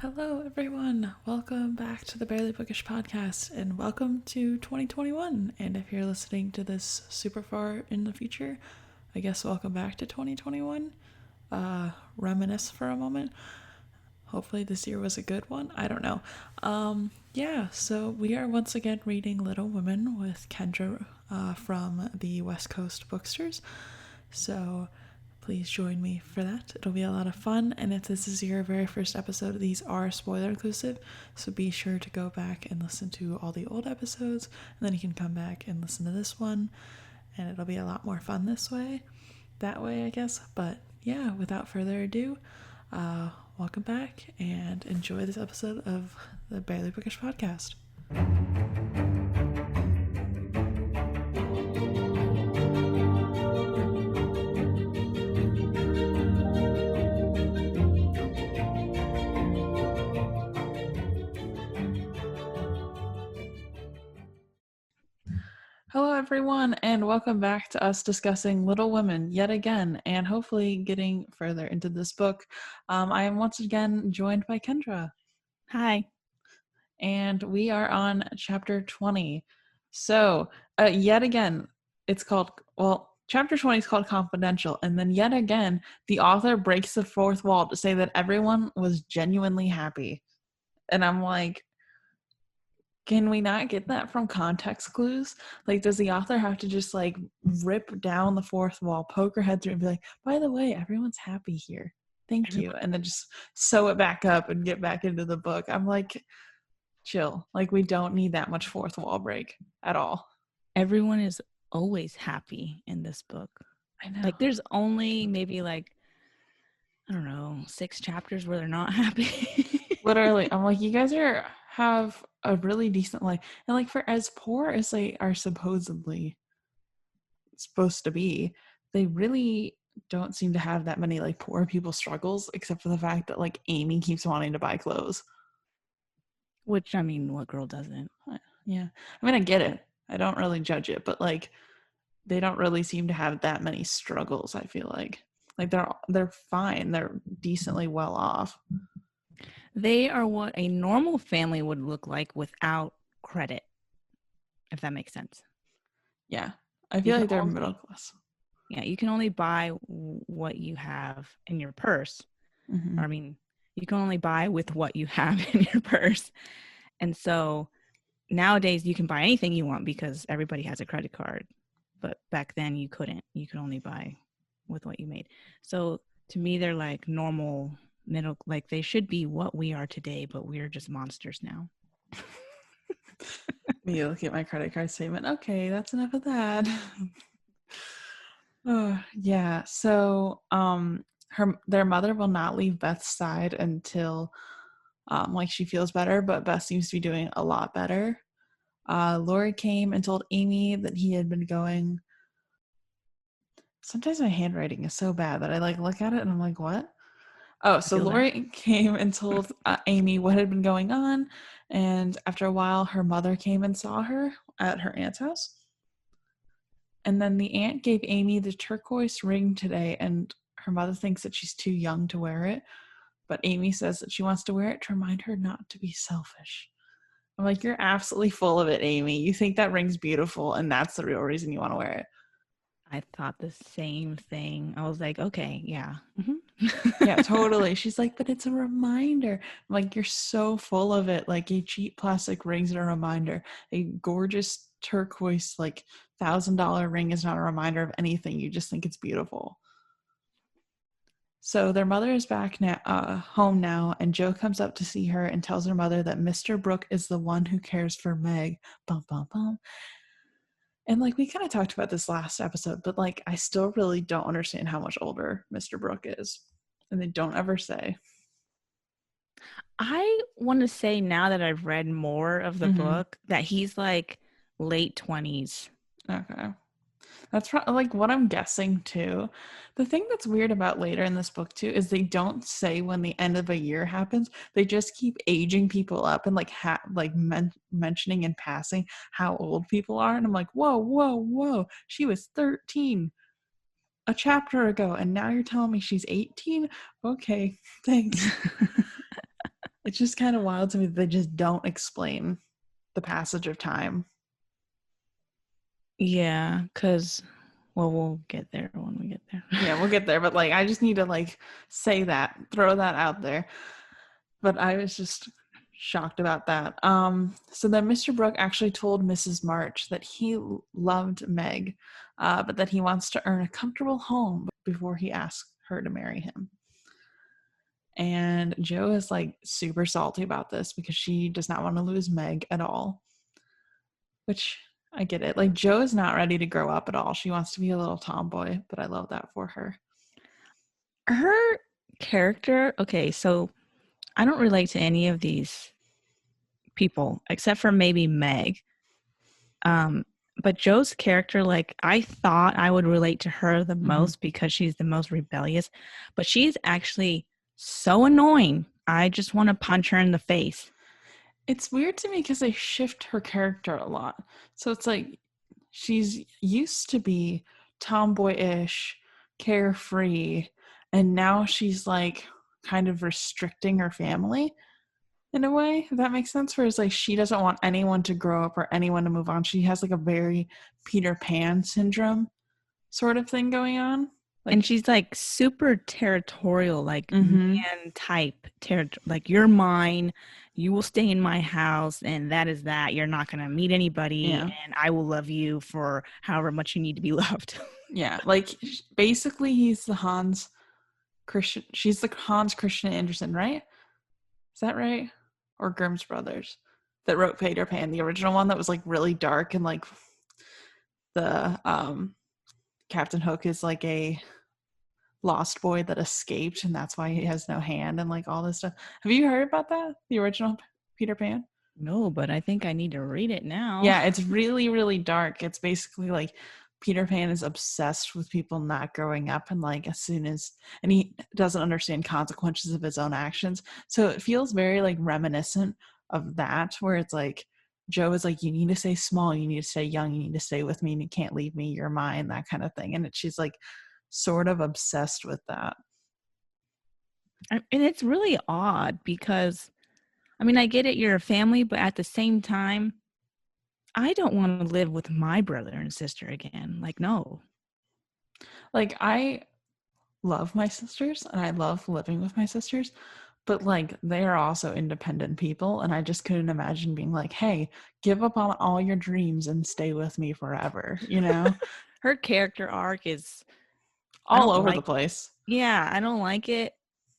Hello, everyone. Welcome back to the Barely Bookish podcast, and welcome to 2021. And if you're listening to this super far in the future, I guess welcome back to 2021. Reminisce for a moment. Hopefully, this year was a good one. I don't know. So we are once again reading Little Women with Kendra from the West Coast Bookstores. So please join me for that. It'll be a lot of fun. And if this is your very first episode, these are spoiler inclusive. So be sure to go back and listen to all the old episodes. And then you can come back and listen to this one. And it'll be a lot more fun this way. That way, I guess. But yeah, without further ado, welcome back and enjoy this episode of the Barely Bookish podcast. Hello, everyone, and welcome back to us discussing Little Women yet again, and hopefully getting further into this book. I am once again joined by Kendra. Hi. And we are on chapter 20. So, yet again, chapter 20 is called Confidential, and then yet again, the author breaks the fourth wall to say that everyone was genuinely happy. And I'm like, can we not get that from context clues? Like, does the author have to just like rip down the fourth wall, poke her head through, and be like, by the way, everyone's happy here. Thank you. And then just sew it back up and get back into the book. I'm like, chill. Like, we don't need that much fourth wall break at all. Everyone is always happy in this book. I know. Like, there's only maybe like, I don't know, 6 chapters where they're not happy. Literally, I'm like, you guys have a really decent life. And like, for as poor as they are supposedly supposed to be, they really don't seem to have that many like poor people struggles, except for the fact that like Amy keeps wanting to buy clothes. Which, I mean, what girl doesn't? Yeah. I mean, I get it. I don't really judge it, but like, they don't really seem to have that many struggles, I feel like. Like, they're fine. They're decently well off. They are what a normal family would look like without credit, if that makes sense. Yeah. I feel like they're middle class. Yeah, you can only buy what you have in your purse. Mm-hmm. Or, I mean, you can only buy with what you have in your purse. And so nowadays you can buy anything you want because everybody has a credit card. But back then you couldn't. You could only buy with what you made. So to me, they're like normal middle, like they should be what we are today, but we're just monsters now. Me look at my credit card statement. Okay, that's enough of that. Oh, yeah. So their mother will not leave Beth's side until like she feels better, but Beth seems to be doing a lot better. Lori came and told Amy that he had been going. Sometimes my handwriting is so bad that I like look at it and I'm like, what? Oh, so Lori came and told Amy what had been going on. And after a while, her mother came and saw her at her aunt's house. And then the aunt gave Amy the turquoise ring today, and her mother thinks that she's too young to wear it. But Amy says that she wants to wear it to remind her not to be selfish. I'm like, you're absolutely full of it, Amy. You think that ring's beautiful, and that's the real reason you want to wear it. I thought the same thing. I was like, okay, yeah. Mm-hmm. Yeah, totally. She's like, but it's a reminder. I'm like, you're so full of it. Like, a cheap plastic ring's a reminder. A gorgeous turquoise, like, $1,000 ring is not a reminder of anything. You just think it's beautiful. So their mother is back now, home now, and Jo comes up to see her and tells her mother that Mr. Brooke is the one who cares for Meg. Bum, bum, bum. And like, we kind of talked about this last episode, but like, I still really don't understand how much older Mr. Brooke is. And they don't ever say. I want to say, now that I've read more of the book, that he's like late 20s. Okay. That's like what I'm guessing too. The thing that's weird about later in this book too is they don't say when the end of a year happens. They just keep aging people up and like mentioning in passing how old people are. And I'm like, whoa. She was 13 a chapter ago, and now you're telling me she's 18? Okay, thanks. It's just kind of wild to me that they just don't explain the passage of time. Yeah, because, well, we'll get there when we get there. Yeah, we'll get there, but like I just need to like say that, throw that out there. But I was just shocked about that. So then Mr. Brooke actually told Mrs. March that he loved Meg, but that he wants to earn a comfortable home before he asks her to marry him. And Jo is like super salty about this because she does not want to lose Meg at all. Which I get it. Like Jo is not ready to grow up at all. She wants to be a little tomboy, but I love that for her. Her character, okay, so I don't relate to any of these people except for maybe Meg. But Jo's character, like, I thought I would relate to her the most because she's the most rebellious, but she's actually so annoying. I just want to punch her in the face. It's weird to me because they shift her character a lot. So it's like she's used to be tomboyish, carefree, and now she's like kind of restricting her family in a way, if that makes sense. Whereas like she doesn't want anyone to grow up or anyone to move on. She has like a very Peter Pan syndrome sort of thing going on. Like, and she's like super territorial, like mm-hmm. man type, like you're mine, you will stay in my house, and that is that. You're not going to meet anybody, and I will love you for however much you need to be loved. Yeah, like basically he's the Hans Christian. She's the Hans Christian Andersen, right? Is that right? Or Grimm's brothers that wrote Peter Pan, the original one that was like really dark and like the Captain Hook is like a lost boy that escaped and that's why he has no hand and like all this stuff. Have you heard about that? The original Peter Pan? No, but I think I need to read it now. Yeah, it's really, really dark. It's basically like Peter Pan is obsessed with people not growing up and like as soon as and he doesn't understand consequences of his own actions. So it feels very like reminiscent of that where it's like Jo is like, you need to stay small, you need to stay young, you need to stay with me, and you can't leave me, you're mine, that kind of thing. And she's like sort of obsessed with that. And it's really odd because, I mean, I get it, you're a family, but at the same time, I don't want to live with my brother and sister again. Like, no. Like I love my sisters and I love living with my sisters, but like they are also independent people and I just couldn't imagine being like, hey, give up on all your dreams and stay with me forever, you know? Her character arc is all over the place. Yeah, I don't like it.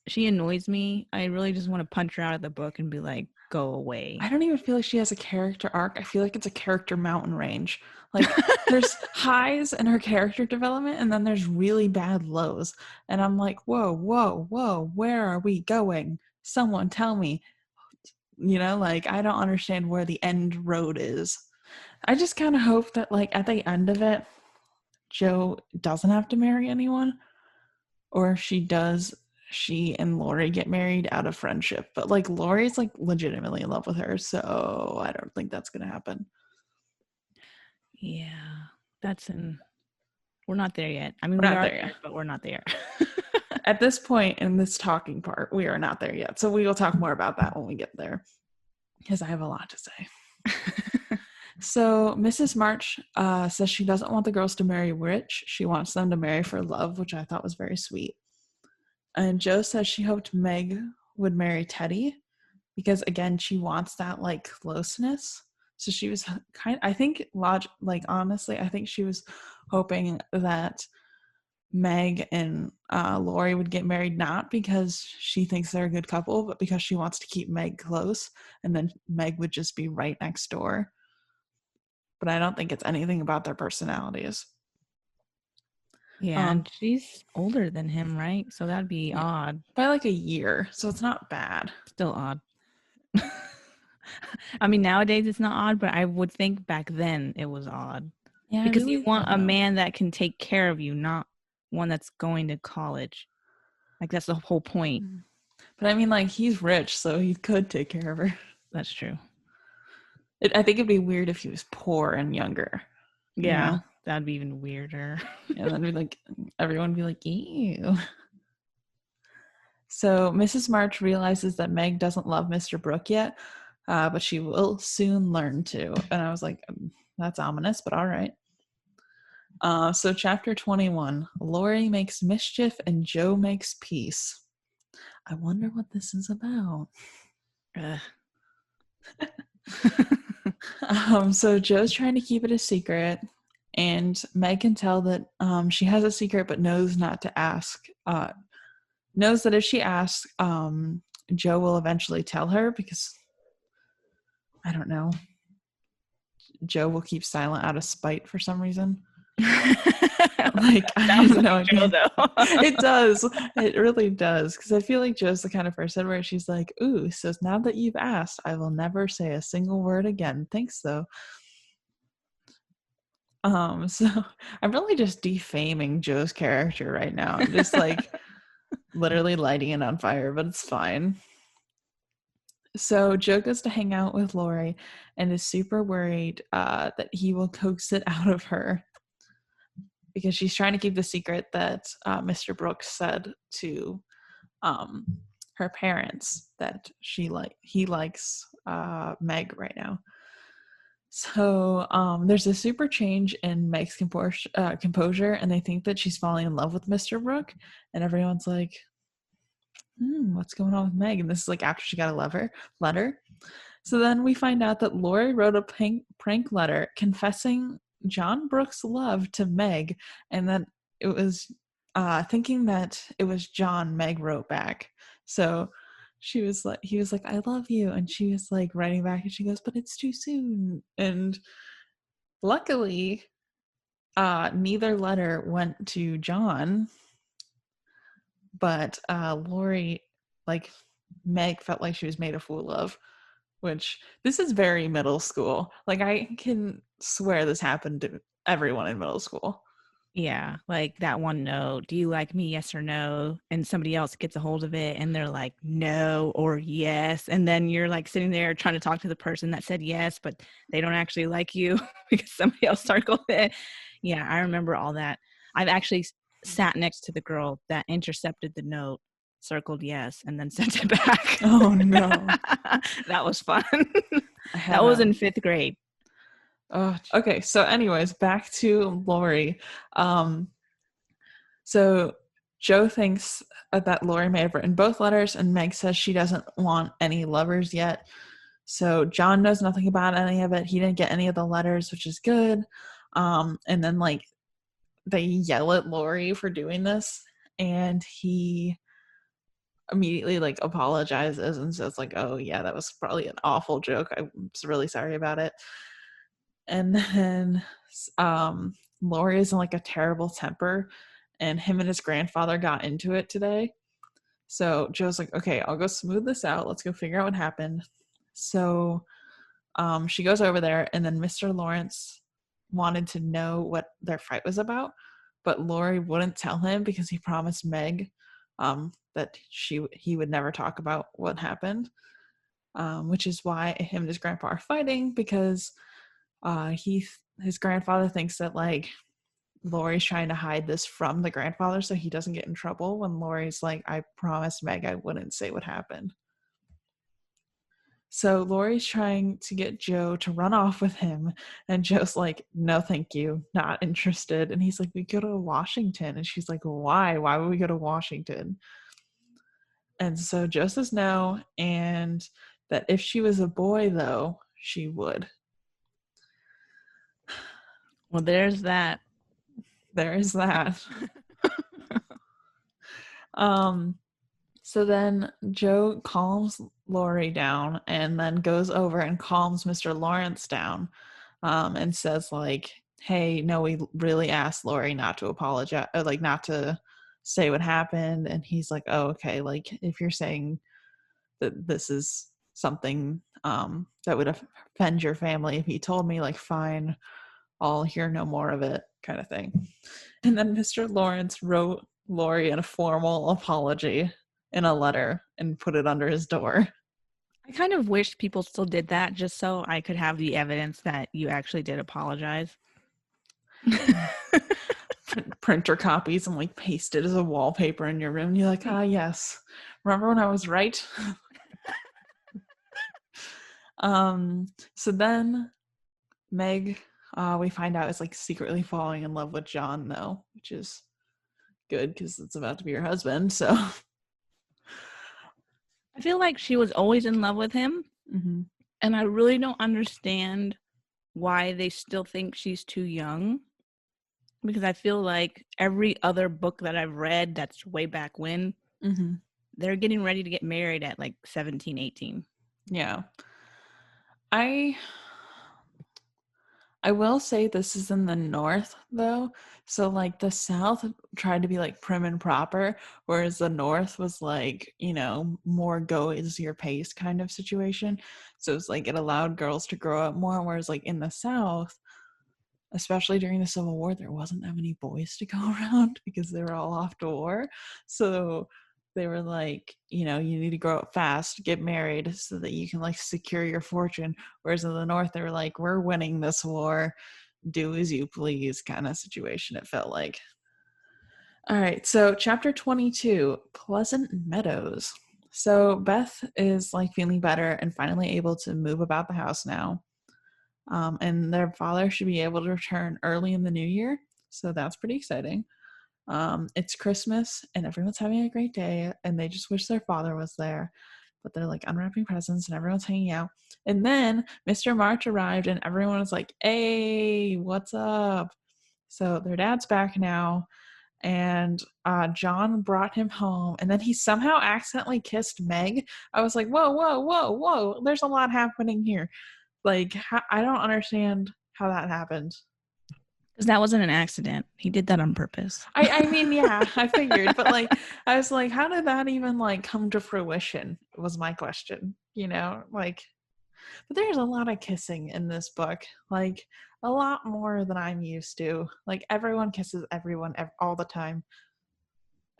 She annoys me. I really just want to punch her out of the book and be like, go away. I don't even feel like she has a character arc. I feel like it's a character mountain range. Like there's highs in her character development and then there's really bad lows. And I'm like, whoa, whoa, whoa, where are we going? Someone tell me. You know, like I don't understand where the end road is. I just kind of hope that like at the end of it, Jo doesn't have to marry anyone, or if she does, she and Lori get married out of friendship. But like Lori's like legitimately in love with her, so I don't think that's gonna happen. Yeah, we're not there yet. I mean, We're we not are there yet, but we're not there. At this point in this talking part, we are not there yet. So we will talk more about that when we get there, because I have a lot to say. So Mrs. March says she doesn't want the girls to marry rich. She wants them to marry for love, which I thought was very sweet. And Jo says she hoped Meg would marry Teddy because, again, she wants that like closeness. So she was I think, honestly, I think she was hoping that Meg and Lori would get married, not because she thinks they're a good couple, but because she wants to keep Meg close, and then Meg would just be right next door. But I don't think it's anything about their personalities. Yeah, and she's older than him, right? So that'd be odd. By like a year, so it's not bad. Still odd. I mean, nowadays it's not odd, but I would think back then it was odd. Yeah, because really, you want a man that can take care of you, not one that's going to college. Like, that's the whole point. But I mean, like, he's rich, so he could take care of her. That's true. I think it'd be weird if he was poor and younger. Yeah, you know? That'd be even weirder. And then be like, everyone would be like, ew. So Mrs. March realizes that Meg doesn't love Mr. Brooke yet, but she will soon learn to. And I was like, that's ominous, but all right. So chapter 21, Lori makes mischief and Joe makes peace. I wonder what this is about. So Joe's trying to keep it a secret, and Meg can tell that she has a secret but knows not to ask. Knows that if she asks, Joe will eventually tell her because, I don't know, Joe will keep silent out of spite for some reason. Like, I have no idea. It does. It really does. Because I feel like Joe's the kind of person where she's like, ooh, so now that you've asked, I will never say a single word again. Thanks, though. So I'm really just defaming Joe's character right now. I'm just like literally lighting it on fire, but it's fine. So Joe goes to hang out with Lori and is super worried that he will coax it out of her because she's trying to keep the secret that Mr. Brooks said to her parents that he likes Meg right now. So there's a super change in Meg's composure, and they think that she's falling in love with Mr. Brooke, and everyone's like, what's going on with Meg? And this is like after she got a letter. So then we find out that Lori wrote a prank letter confessing John Brooks' love to Meg, and that it was thinking that it was John. Meg wrote back. So he was like, I love you. And she was like writing back and she goes, but it's too soon. And luckily, neither letter went to John, but Lori, like Meg, felt like she was made a fool of, which this is very middle school. Like I can swear this happened to everyone in middle school. Yeah, like that one note, do you like me, yes or no? And somebody else gets a hold of it and they're like, no or yes. And then you're like sitting there trying to talk to the person that said yes, but they don't actually like you because somebody else circled it. Yeah, I remember all that. I've actually sat next to the girl that intercepted the note, circled yes, and then sent it back. Oh, no. That was fun. That was in 5th grade. Okay, so anyways, back to Lori. So Joe thinks that Lori may have written both letters, and Meg says she doesn't want any lovers yet. So John knows nothing about any of it. He didn't get any of the letters, which is good. And then like they yell at Lori for doing this, and he immediately like apologizes and says like, oh yeah, that was probably an awful joke. I'm really sorry about it. And then Lori is in like a terrible temper, and him and his grandfather got into it today. So Joe's like, okay, I'll go smooth this out. Let's go figure out what happened. So she goes over there, and then Mr. Lawrence wanted to know what their fight was about, but Lori wouldn't tell him because he promised Meg that he would never talk about what happened, which is why him and his grandpa are fighting, because his grandfather thinks that like Lori's trying to hide this from the grandfather so he doesn't get in trouble, when Lori's like, I promised Meg I wouldn't say what happened. So Lori's trying to get Joe to run off with him, and Joe's like, no thank you, not interested. And he's like, we go to Washington. And she's like, why would we go to Washington? And so Joe says no, and that if she was a boy though, she would. Well, there's that. There is that. So then Joe calms Lori down and then goes over and calms Mr. Lawrence down, and says like, hey, no, we really asked Lori not to apologize, or like not to say what happened. And he's like, oh, okay, like if you're saying that this is something that would offend your family if you told me, like fine, I'll hear no more of it, kind of thing. And then Mr. Lawrence wrote Lori a formal apology in a letter and put it under his door. I kind of wish people still did that just so I could have the evidence that you actually did apologize. Printer copies and like paste it as a wallpaper in your room. You're like, ah, yes, Remember when I was right? So then Meg, we find out, is like secretly falling in love with John, though, which is good because it's about to be her husband. So I feel like she was always in love with him, and I really don't understand why they still think she's too young, because I feel like every other book that I've read that's way back when, they're getting ready to get married at like 17, 18. Yeah. I will say this is in the north, though. So, like, the south tried to be, like, prim and proper, whereas the north was, like, you know, more go is your pace kind of situation. So it's like it allowed girls to grow up more, whereas, like, in the south, especially during the Civil War, there wasn't that many boys to go around because they were all off to war. So they were like, you know, you need to grow up fast, get married so that you can like secure your fortune. Whereas in the North, they were like, we're winning this war, do as you please kind of situation, it felt like. All right, so chapter 22, Pleasant Meadows. So Beth is like feeling better and finally able to move about the house now. And their father should be able to return early in the new year. So that's pretty exciting. It's Christmas and everyone's having a great day and they just wish their father was there. But they're like unwrapping presents and everyone's hanging out. And then Mr. March arrived and everyone was like, hey, what's up? So their dad's back now. And John brought him home. And then he somehow accidentally kissed Meg. I was like, whoa, whoa, whoa, whoa. There's a lot happening here. Like, I don't understand how that happened. Because that wasn't an accident. He did that on purpose. I mean, yeah, I figured, but like, I was like, how did that even like come to fruition? Was my question, you know, like, but there's a lot of kissing in this book, like a lot more than I'm used to. Like, everyone kisses everyone all the time,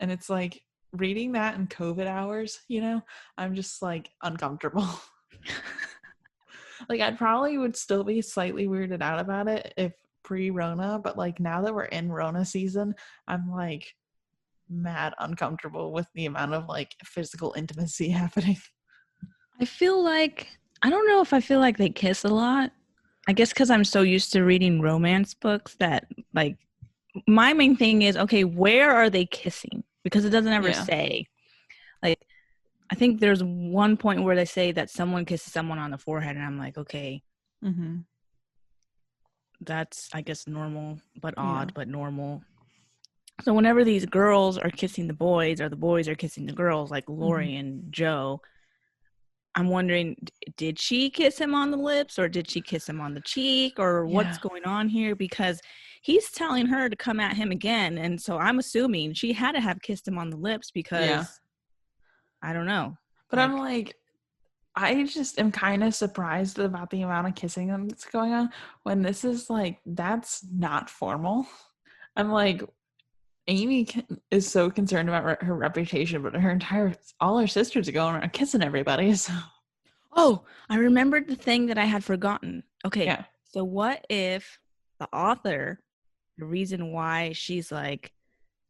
and it's like reading that in COVID hours, you know, I'm just like uncomfortable. Like, I probably would still be slightly weirded out about it if pre-Rona, but like now that we're in Rona season, I'm like mad uncomfortable with the amount of like physical intimacy happening. I feel like, I don't know if I feel like they kiss a lot. I guess because I'm so used to reading romance books that like my main thing is, okay, where are they kissing? Because it doesn't ever say. Like, I think there's one point where they say that someone kisses someone on the forehead, and I'm like, okay, that's, I guess, normal, but odd, but normal. So whenever these girls are kissing the boys, or the boys are kissing the girls, like Lori and Joe, I'm wondering, did she kiss him on the lips, or did she kiss him on the cheek, or what's going on here? Because he's telling her to come at him again, and so I'm assuming she had to have kissed him on the lips because I don't know. But like, I'm like, I just am kind of surprised about the amount of kissing that's going on when this is like, that's not formal. I'm like, Amy is so concerned about her reputation, but all her sisters are going around kissing everybody. So. Oh, I remembered the thing that I had forgotten. Okay, so what if the author, the reason why she's like,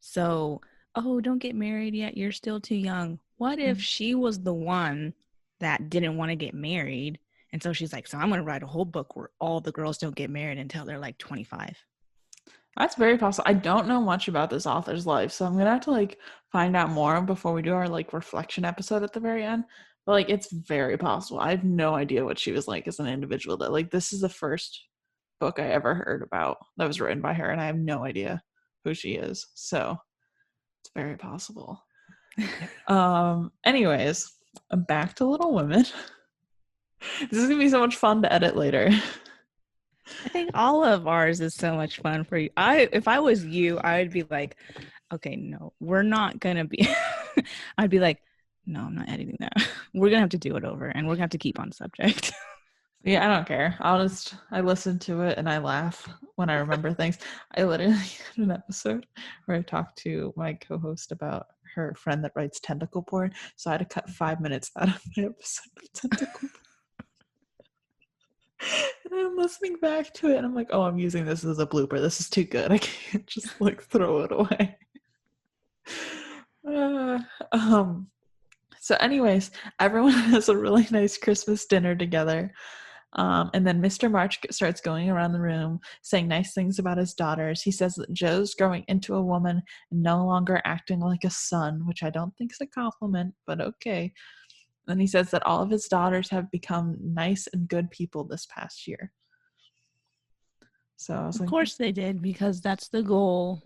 so, oh, don't get married yet, you're still too young. What if she was the one that didn't want to get married? And so she's like, so I'm going to write a whole book where all the girls don't get married until they're like 25. That's very possible. I don't know much about this author's life, so I'm going to have to like find out more before we do our like reflection episode at the very end. But like, it's very possible. I have no idea what she was like as an individual. That like, this is the first book I ever heard about that was written by her, and I have no idea who she is. So it's very possible. Anyways, back to Little Women. This is gonna be so much fun to edit later. I think all of ours is so much fun for you. If I was you, I would be like, okay, no, we're not gonna be. I'd be like, no, I'm not editing that. We're gonna have to do it over, and we're gonna have to keep on subject. Yeah, I don't care. I listen to it and I laugh when I remember things. I literally had an episode where I talked to my co-host about her friend that writes tentacle porn, so I had to cut 5 minutes out of my episode of tentacle porn. And I'm listening back to it and I'm like, oh, I'm using this as a blooper. This is too good. I can't just like throw it away. So anyways, everyone has a really nice Christmas dinner together. And then Mr. March starts going around the room saying nice things about his daughters. He says that Joe's growing into a woman and no longer acting like a son, which I don't think is a compliment, but okay. Then he says that all of his daughters have become nice and good people this past year. So I was Of like, course they did, because that's the goal.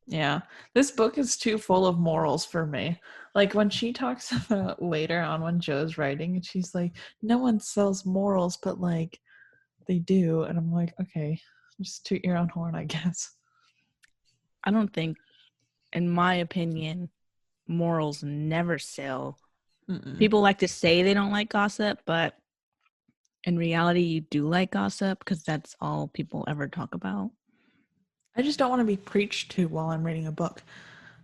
yeah, this book is too full of morals for me. Like when she talks about later on when Joe's writing, and she's like, no one sells morals, but like they do. And I'm like, okay, just toot your own horn, I guess. I don't think, in my opinion, morals never sell. Mm-mm. People like to say they don't like gossip, but in reality, you do like gossip because that's all people ever talk about. I just don't want to be preached to while I'm reading a book.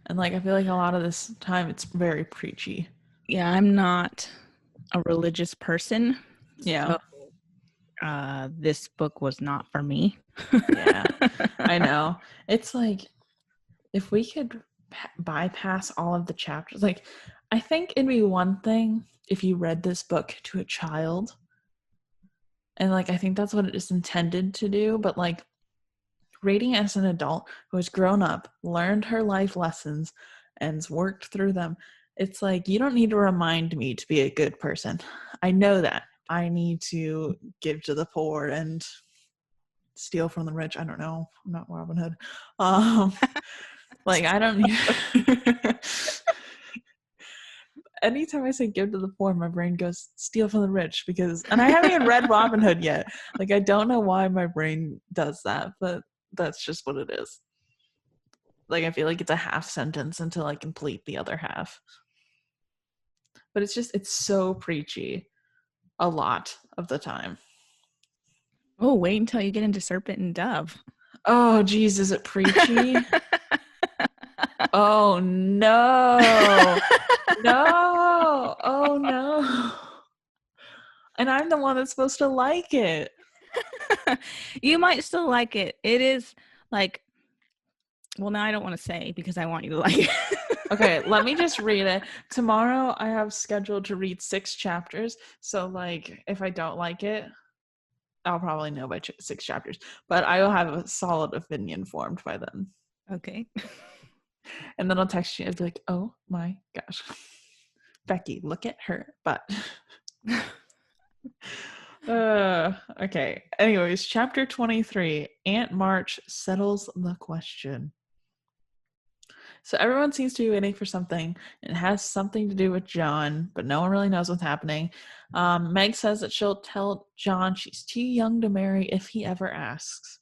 And like, I feel like a lot of this time it's very preachy. Yeah, I'm not a religious person. Yeah. So this book was not for me. Yeah, I know. It's like, if we could bypass all of the chapters, like, I think it'd be one thing if you read this book to a child. And like, I think that's what it is intended to do. But like, reading as an adult who has grown up, learned her life lessons, and worked through them, it's like, you don't need to remind me to be a good person. I know that. I need to give to the poor and steal from the rich. I don't know. I'm not Robin Hood. Like, I don't need. Anytime I say give to the poor, my brain goes steal from the rich, because, and I haven't even read Robin Hood yet. Like, I don't know why my brain does that, but that's just what it is. Like, I feel like it's a half sentence until I complete the other half. But it's so preachy a lot of the time. Oh, wait until you get into Serpent and Dove. Oh, geez, is it preachy? Oh, no. No. Oh, no. And I'm the one that's supposed to like it. You might still like it. It is like, well, now I don't want to say because I want you to like it. Okay, let me just read it. Tomorrow I have scheduled to read 6 chapters. So, like, if I don't like it, I'll probably know by 6 chapters. But I will have a solid opinion formed by then. Okay. And then I'll text you and be like, oh my gosh. Becky, look at her butt. Okay. Anyways, chapter 23, Aunt March settles the question. So everyone seems to be waiting for something. It has something to do with John, but no one really knows what's happening. Meg says that she'll tell John she's too young to marry if he ever asks.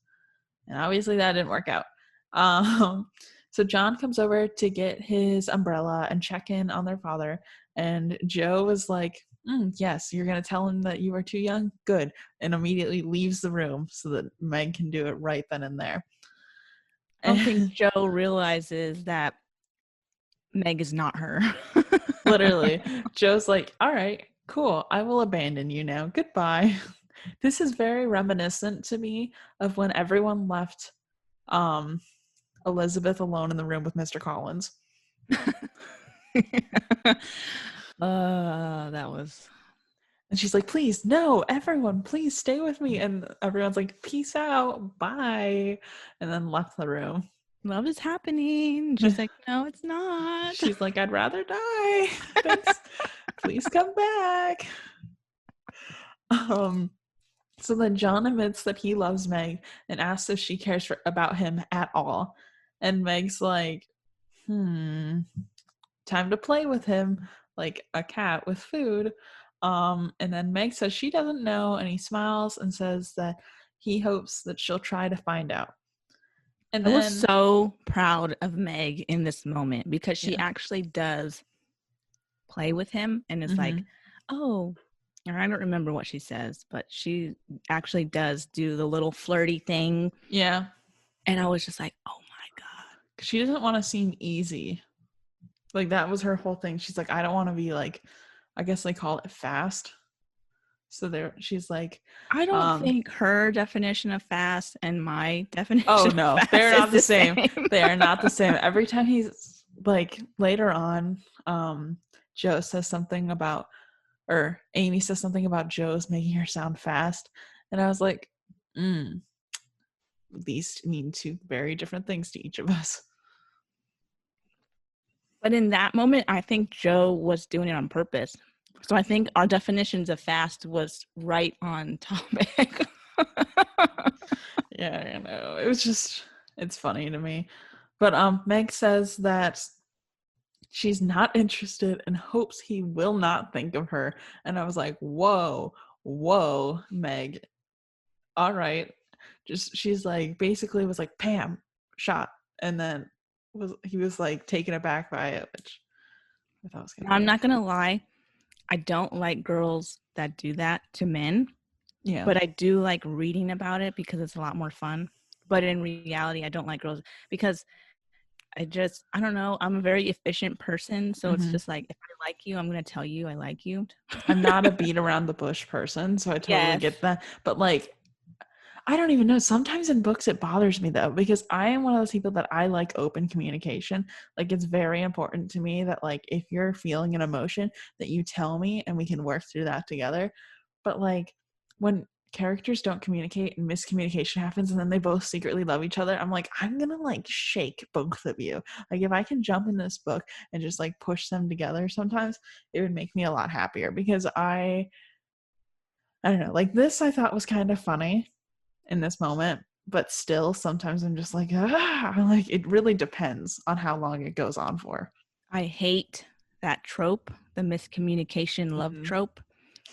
And obviously that didn't work out. So John comes over to get his umbrella and check in on their father. And Joe was like, yes, you're going to tell him that you are too young? Good. And immediately leaves the room so that Meg can do it right then and there. I don't think Joe realizes that Meg is not her. Literally, Joe's like, all right, cool. I will abandon you now. Goodbye. This is very reminiscent to me of when everyone left Elizabeth alone in the room with Mr. Collins. That was. And she's like, please, no, everyone, please stay with me. And everyone's like, peace out, bye. And then left the room. Love is happening. She's like, no, it's not. She's like, I'd rather die. Please come back. So then John admits that he loves Meg and asks if she cares about him at all. And Meg's like, time to play with him like a cat with food. And then Meg says she doesn't know, and he smiles and says that he hopes that she'll try to find out. And I was so proud of Meg in this moment because she Yeah. actually does play with him and is like, oh, or I don't remember what she says, but she actually does do the little flirty thing. Yeah. And I was just like, oh my God. She doesn't want to seem easy. Like, that was her whole thing. She's like, I don't want to be like, I guess they call it fast. So she's like, I don't think her definition of fast and my definition oh no, of fast they're not the same. same. They are not the same. Every time he's like, later on, Joe says something about, or Amy says something about Joe's making her sound fast. And I was like, these mean two very different things to each of us. But in that moment, I think Joe was doing it on purpose. So I think our definitions of fast was right on topic. Yeah, I know. It was just, it's funny to me. But Meg says that she's not interested and hopes he will not think of her. And I was like, whoa, Meg. All right. Just, she's like, basically was like, Pam, shot. And then he was like taken aback by it, which I thought was kind of I'm weird. not going to lie. I don't like girls that do that to men. Yeah. But I do like reading about it because it's a lot more fun. But in reality, I don't like girls because I don't know. I'm a very efficient person. So it's just like, if I like you, I'm going to tell you I like you. I'm not a beat around the bush person, so I totally get Yes. that. But like, I don't even know. Sometimes in books it bothers me though, because I am one of those people that I like open communication. Like, it's very important to me that like if you're feeling an emotion that you tell me and we can work through that together. But like when characters don't communicate and miscommunication happens and then they both secretly love each other, I'm like, I'm gonna like shake both of you. Like, if I can jump in this book and just like push them together sometimes, it would make me a lot happier, because I don't know, like this I thought was kind of funny in this moment, but still sometimes I'm just like, I'm like, it really depends on how long it goes on for. I hate that trope, the miscommunication love trope.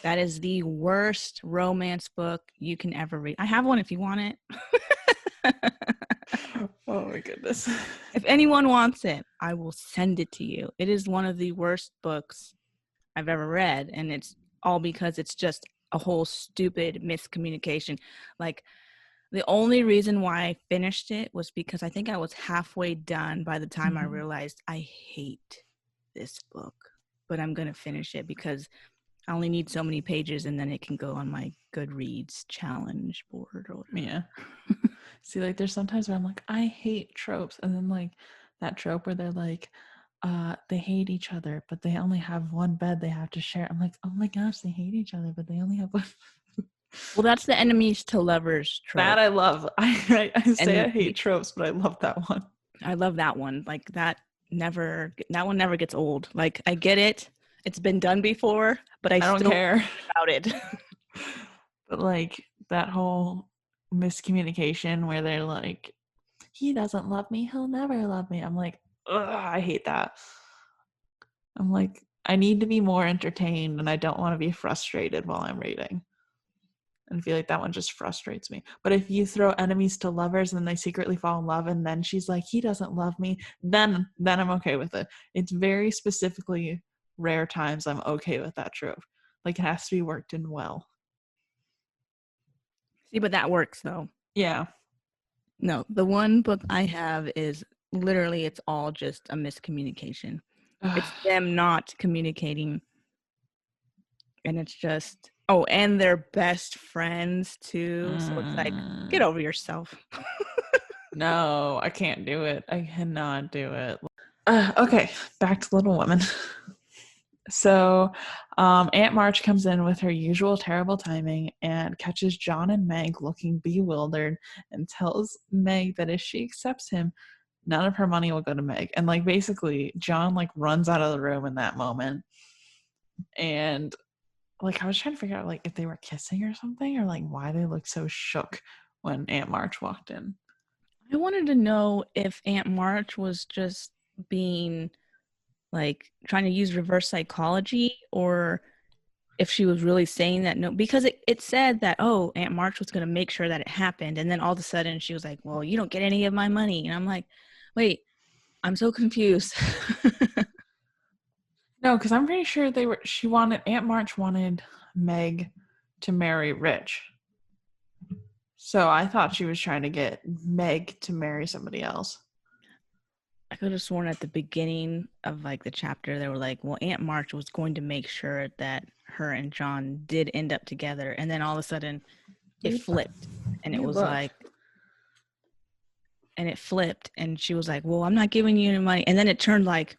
That is the worst romance book you can ever read. I have one if you want it. Oh my goodness. If anyone wants it, I will send it to you. It is one of the worst books I've ever read, and it's all because it's just a whole stupid miscommunication. Like, the only reason why I finished it was because I think I was halfway done by the time I realized I hate this book, but I'm going to finish it because I only need so many pages and then it can go on my Goodreads challenge board or whatever. Yeah. See, like there's sometimes where I'm like, I hate tropes. And then like that trope where they're like, they hate each other, but they only have one bed they have to share. I'm like, oh my gosh, they hate each other, but they only have one. Well, that's the enemies to lovers trope. That I love. I say And I hate tropes, but I love that one. I love that one. Like that one never gets old. Like, I get it. It's been done before, but I don't still care about it. But like that whole miscommunication where they're like, he doesn't love me, he'll never love me. I'm like, ugh, I hate that. I'm like, I need to be more entertained and I don't want to be frustrated while I'm reading. And I feel like that one just frustrates me. But if you throw enemies to lovers and then they secretly fall in love and then she's like, he doesn't love me, then I'm okay with it. It's very specifically rare times I'm okay with that trope. Like, it has to be worked in well. See, but that works though. Yeah. No, the one book I have is literally, it's all just a miscommunication. It's them not communicating. And it's just, oh, and they're best friends too. So it's like, get over yourself. No, I can't do it. I cannot do it. Okay, back to Little Women. So Aunt March comes in with her usual terrible timing and catches John and Meg looking bewildered and tells Meg that if she accepts him, none of her money will go to Meg. And like basically John like runs out of the room in that moment. And like I was trying to figure out like if they were kissing or something, or like why they looked so shook when Aunt March walked in. I wanted to know if Aunt March was just being like trying to use reverse psychology, or if she was really saying that. No, because it said that, oh, Aunt March was going to make sure that it happened. And then all of a sudden she was like, well, you don't get any of my money. And I'm like, wait, I'm so confused. No, because I'm pretty sure Aunt March wanted Meg to marry Rich. So I thought she was trying to get Meg to marry somebody else. I could have sworn at the beginning of like the chapter, they were like, well, Aunt March was going to make sure that her and John did end up together. And then all of a sudden it flipped. And it was like, and it flipped. And she was like, well, I'm not giving you any money. And then it turned like,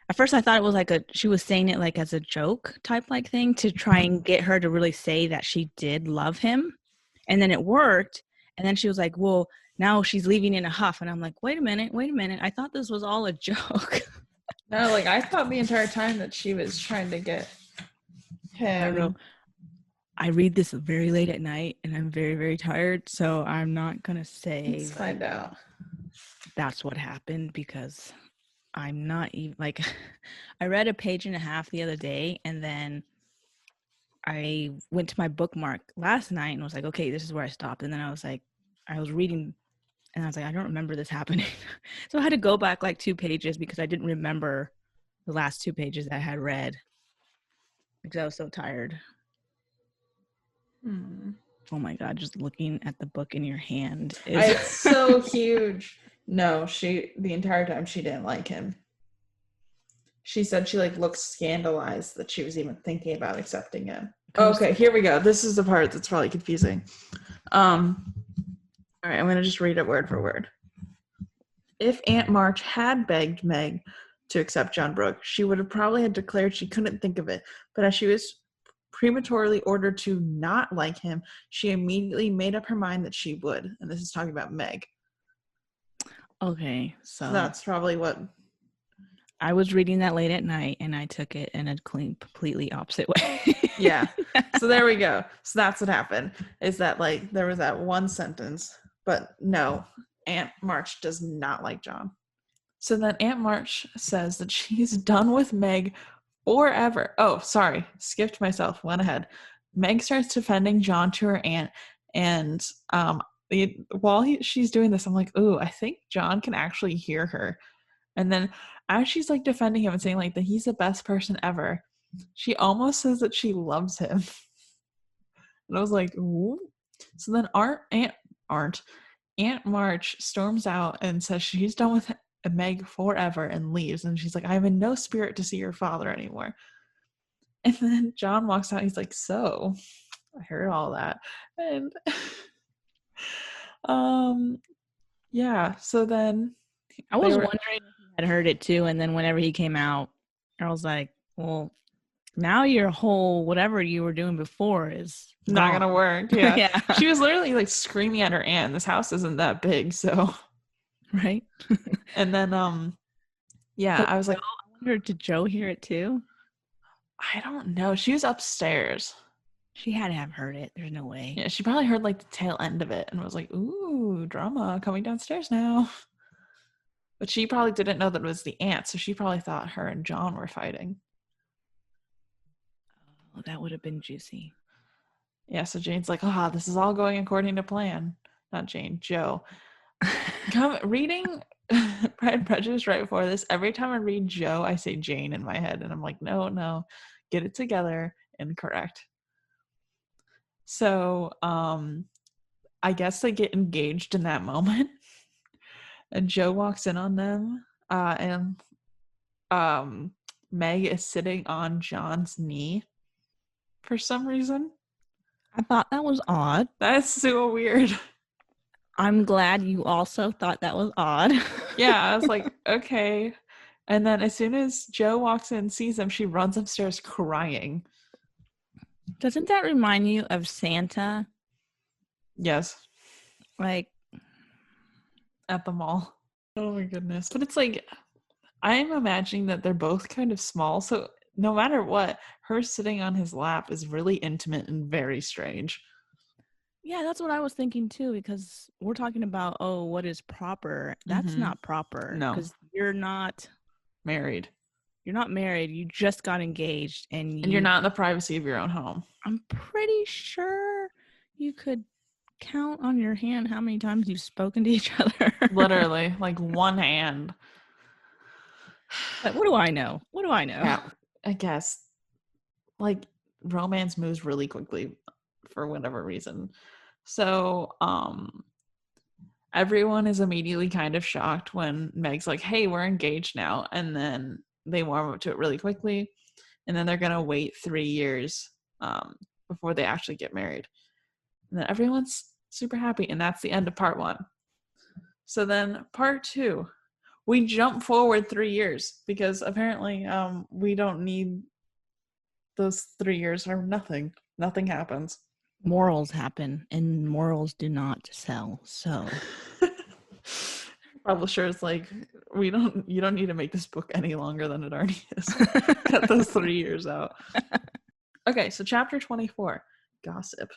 At first I thought it was like she was saying it like as a joke type like thing to try and get her to really say that she did love him. And then it worked. And then she was like, well, now she's leaving in a huff. And I'm like, wait a minute. I thought this was all a joke. No, like I thought the entire time that she was trying to get him. I read this very late at night and I'm very, very tired. So I'm not going to say Let's find out. That's what happened because I'm not even like, I read a page and a half the other day and then I went to my bookmark last night and was like, okay, this is where I stopped. And then I was like, I was reading and I was like, I don't remember this happening. So I had to go back like 2 pages because I didn't remember the last 2 pages that I had read because I was so tired. Oh my God, just looking at the book in your hand is it's so huge. No, the entire time she didn't like him. She said she like looked scandalized that she was even thinking about accepting him. Okay, here we go. This is the part that's probably confusing. All right, I'm gonna just read it word for word. If Aunt March had begged Meg to accept John Brooke, she would have probably had declared she couldn't think of it. But as she was prematurely ordered to not like him, she immediately made up her mind that she would. And this is talking about Meg. Okay, so that's probably what I was reading that late at night and I took it in a completely opposite way. Yeah. So there we go. So that's what happened, is that like there was that one sentence, but no, Aunt March does not like John. So then Aunt March says that she's done with Meg forever. Oh, sorry. Skipped myself. Went ahead. Meg starts defending John to her aunt. And while she's doing this, I'm like, ooh, I think John can actually hear her. And then as she's like defending him and saying like that he's the best person ever, she almost says that she loves him. And I was like, ooh. So then Aunt March storms out and says she's done with Meg forever and leaves. And she's like, I have in no spirit to see your father anymore. And then John walks out. He's like, so I heard all that. And yeah, so then I was wondering if he had heard it too. And then whenever he came out, I was like, well, now your whole whatever you were doing before is not gonna work. Yeah. Yeah. She was literally like screaming at her aunt. This house isn't that big, so right. And then yeah, so I was like, I wonder, did Joe hear it too? I don't know. She was upstairs. She had to have heard it. There's no way. Yeah, she probably heard like the tail end of it and was like, ooh, drama coming downstairs now. But she probably didn't know that it was the aunt, so she probably thought her and John were fighting. Oh, that would have been juicy. Yeah, so Jane's like, this is all going according to plan. Not Jane, Joe. Reading Pride and Prejudice right before this, every time I read Joe, I say Jane in my head. And I'm like, no, get it together. Incorrect. So I guess they get engaged in that moment. And Joe walks in on them. And Meg is sitting on John's knee for some reason. I thought that was odd. That's so weird. I'm glad you also thought that was odd. Yeah, I was like, okay. And then as soon as Joe walks in and sees him, she runs upstairs crying. Doesn't that remind you of Santa? Yes. Like at the mall. Oh my goodness. But it's like, I'm imagining that they're both kind of small. So no matter what, her sitting on his lap is really intimate and very strange. Yeah, that's what I was thinking too, because we're talking about, what is proper? That's not proper. No. Because you're not married. You're not married. You just got engaged. And you're not in the privacy of your own home. I'm pretty sure you could count on your hand how many times you've spoken to each other. Literally, like one hand. But what do I know? Yeah, I guess. Like, romance moves really quickly for whatever reason. So, everyone is immediately kind of shocked when Meg's like, hey, we're engaged now. And then they warm up to it really quickly. And then they're going to wait 3 years before they actually get married. And then everyone's super happy. And that's the end of part 1. So then part 2, we jump forward 3 years because apparently we don't need those 3 years or nothing. Nothing happens. Morals happen, and morals do not sell. So Publisher's like, you don't need to make this book any longer than it already is. Cut those 3 years out. Okay, so chapter 24, gossip.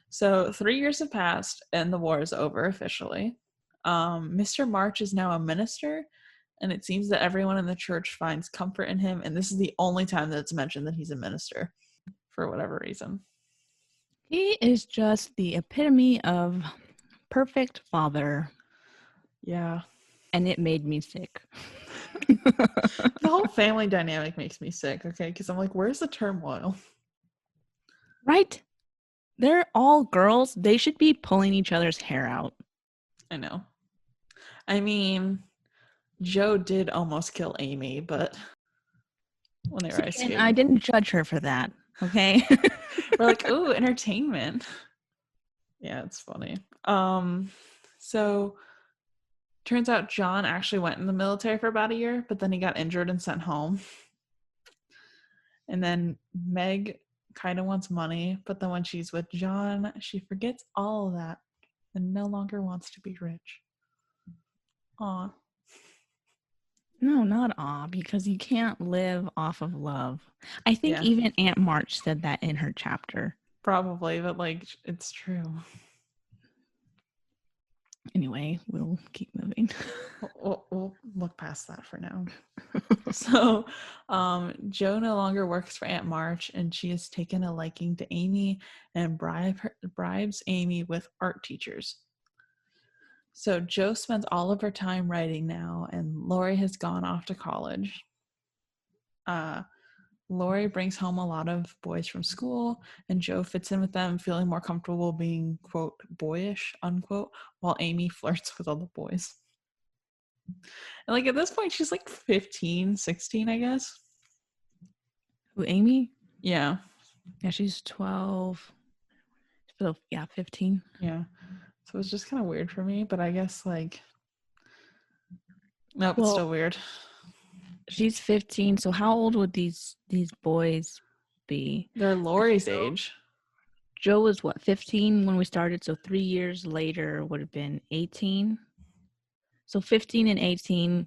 So 3 years have passed and the war is over officially. Mr. March is now a minister, and it seems that everyone in the church finds comfort in him, and this is the only time that it's mentioned that he's a minister for whatever reason. he is just the epitome of perfect father. Yeah. And it made me sick. The whole family dynamic makes me sick, okay? Because I'm like, where's the turmoil? Right? They're all girls. They should be pulling each other's hair out. I know. I mean, Joe did almost kill Amy, but when they were ice skating. And I didn't judge her for that, okay? We're like, ooh, entertainment. Yeah, it's funny. So turns out John actually went in the military for about a year, but then he got injured and sent home. And then Meg kind of wants money, but then when she's with John, she forgets all of that and no longer wants to be rich. Aw. No, not aw, because you can't live off of love. I think even Aunt March said that in her chapter. Probably, but like, it's true. Anyway, we'll keep moving. We'll look past that for now. So, Joe no longer works for Aunt March, and she has taken a liking to Amy and bribes Amy with art teachers. So Joe spends all of her time writing now, and Lori has gone off to college. Lori brings home a lot of boys from school, and Joe fits in with them, feeling more comfortable being, quote, boyish, unquote, while Amy flirts with all the boys. And like at this point, she's like 15, 16, I guess. Who, Amy? Yeah. Yeah, she's 12. So, yeah, 15. Yeah. So it's just kind of weird for me, but I guess like, nope, Well, it's still weird. She's 15, so how old would these boys be? They're Lori's age. Joe was what, 15 when we started, so 3 years later would have been 18. So 15 and 18,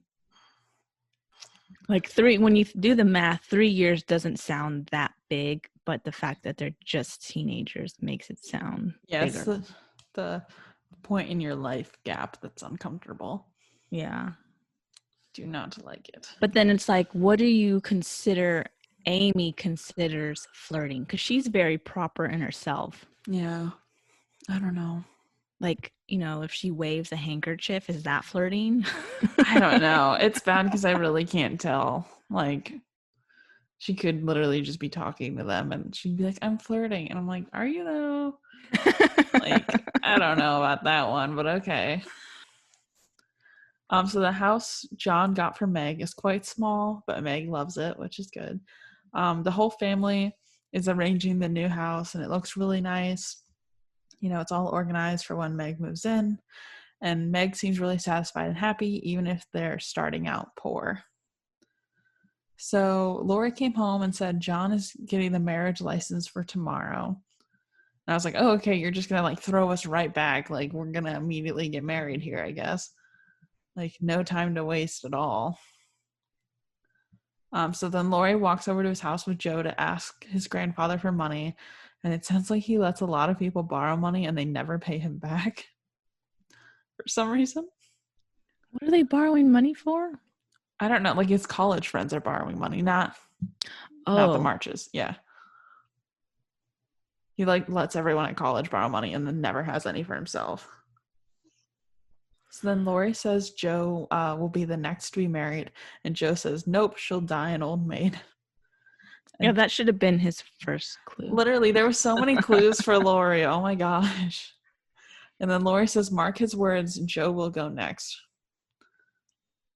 like when you do the math, 3 years doesn't sound that big, but the fact that they're just teenagers makes it sound yes, bigger. The point in your life gap that's uncomfortable. Yeah. Do not like it. But then it's like, what do you consider Amy considers flirting? Because she's very proper in herself. Yeah. I don't know. Like, if she waves a handkerchief, is that flirting? I don't know. It's bad because I really can't tell. Like, she could literally just be talking to them and she'd be like, I'm flirting. And I'm like, are you though? Like, I don't know about that one, but okay. So the house John got for Meg is quite small, but Meg loves it, which is good. The whole family is arranging the new house and it looks really nice. It's all organized for when Meg moves in. And Meg seems really satisfied and happy, even if they're starting out poor. So Lori came home and said John is getting the marriage license for tomorrow. And I was like, oh, okay, you're just going to like throw us right back. Like, we're going to immediately get married here, I guess. Like, no time to waste at all. So then Lori walks over to his house with Joe to ask his grandfather for money. And it sounds like he lets a lot of people borrow money and they never pay him back for some reason. What are they borrowing money for? I don't know. Like his college friends are borrowing money, not the Marches. Yeah. He like lets everyone at college borrow money and then never has any for himself. So then Lori says Joe will be the next to be married. And Joe says, nope, she'll die an old maid. Yeah, that should have been his first clue. Literally, there were so many clues for Lori. Oh my gosh. And then Lori says, mark his words, Joe will go next.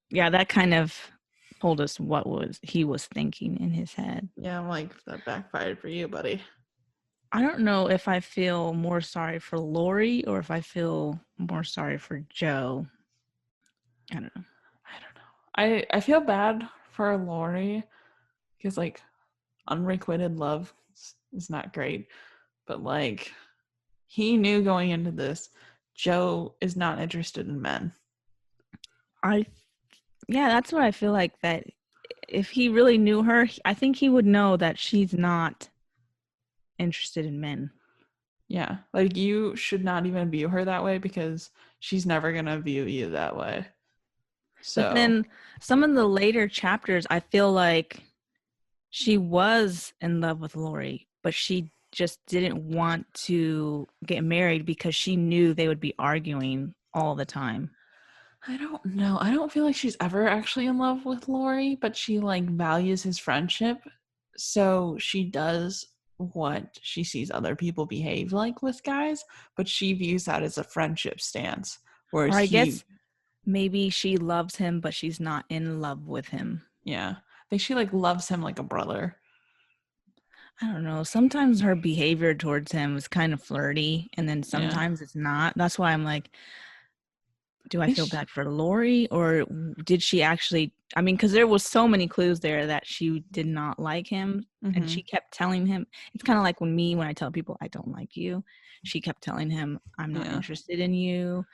Yeah, that kind of told us what he was thinking in his head. Yeah, I'm like, that backfired for you, buddy. I don't know if I feel more sorry for Lori or if I feel more sorry for Joe. I don't know. I feel bad for Lori because like unrequited love is not great, but like he knew going into this, Joe is not interested in men. I Yeah, that's what I feel like, that if he really knew her, I think he would know that she's not interested in men. Yeah, like you should not even view her that way because she's never gonna view you that way. But So then some of the later chapters, I feel like she was in love with Lori, but she just didn't want to get married because she knew they would be arguing all the time. I don't know. I don't feel like she's ever actually in love with Lori, but she like values his friendship. So she does what she sees other people behave like with guys, but she views that as a friendship stance. Or Whereas I he, guess maybe she loves him, but she's not in love with him. yeah, I think she like loves him like a brother. I don't know. Sometimes her behavior towards him is kind of flirty, and then Yeah. sometimes it's not. That's why I'm like, do I I think feel bad for Lori, or did she actually? I mean, because there was so many clues there that she did not like him, and she kept telling him. It's kind of like when I tell people I don't like you, she kept telling him I'm not yeah. interested in you,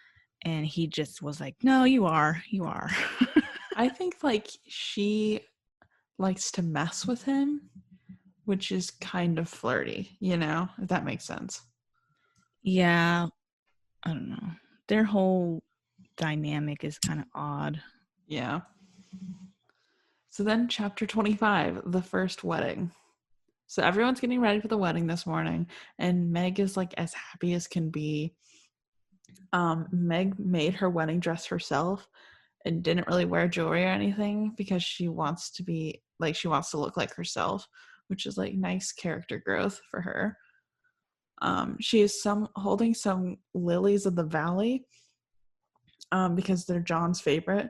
and he just was like, no, you are, you are. I think like she likes to mess with him, which is kind of flirty, if that makes sense. Yeah, I don't know. Their whole dynamic is kind of odd. Yeah. So then, chapter 25, the first wedding. So everyone's getting ready for the wedding this morning, and Meg is like as happy as can be. Meg made her wedding dress herself and didn't really wear jewelry or anything because she wants to be like, she wants to look like herself, which is like nice character growth for her. She is holding some lilies of the valley because they're John's favorite.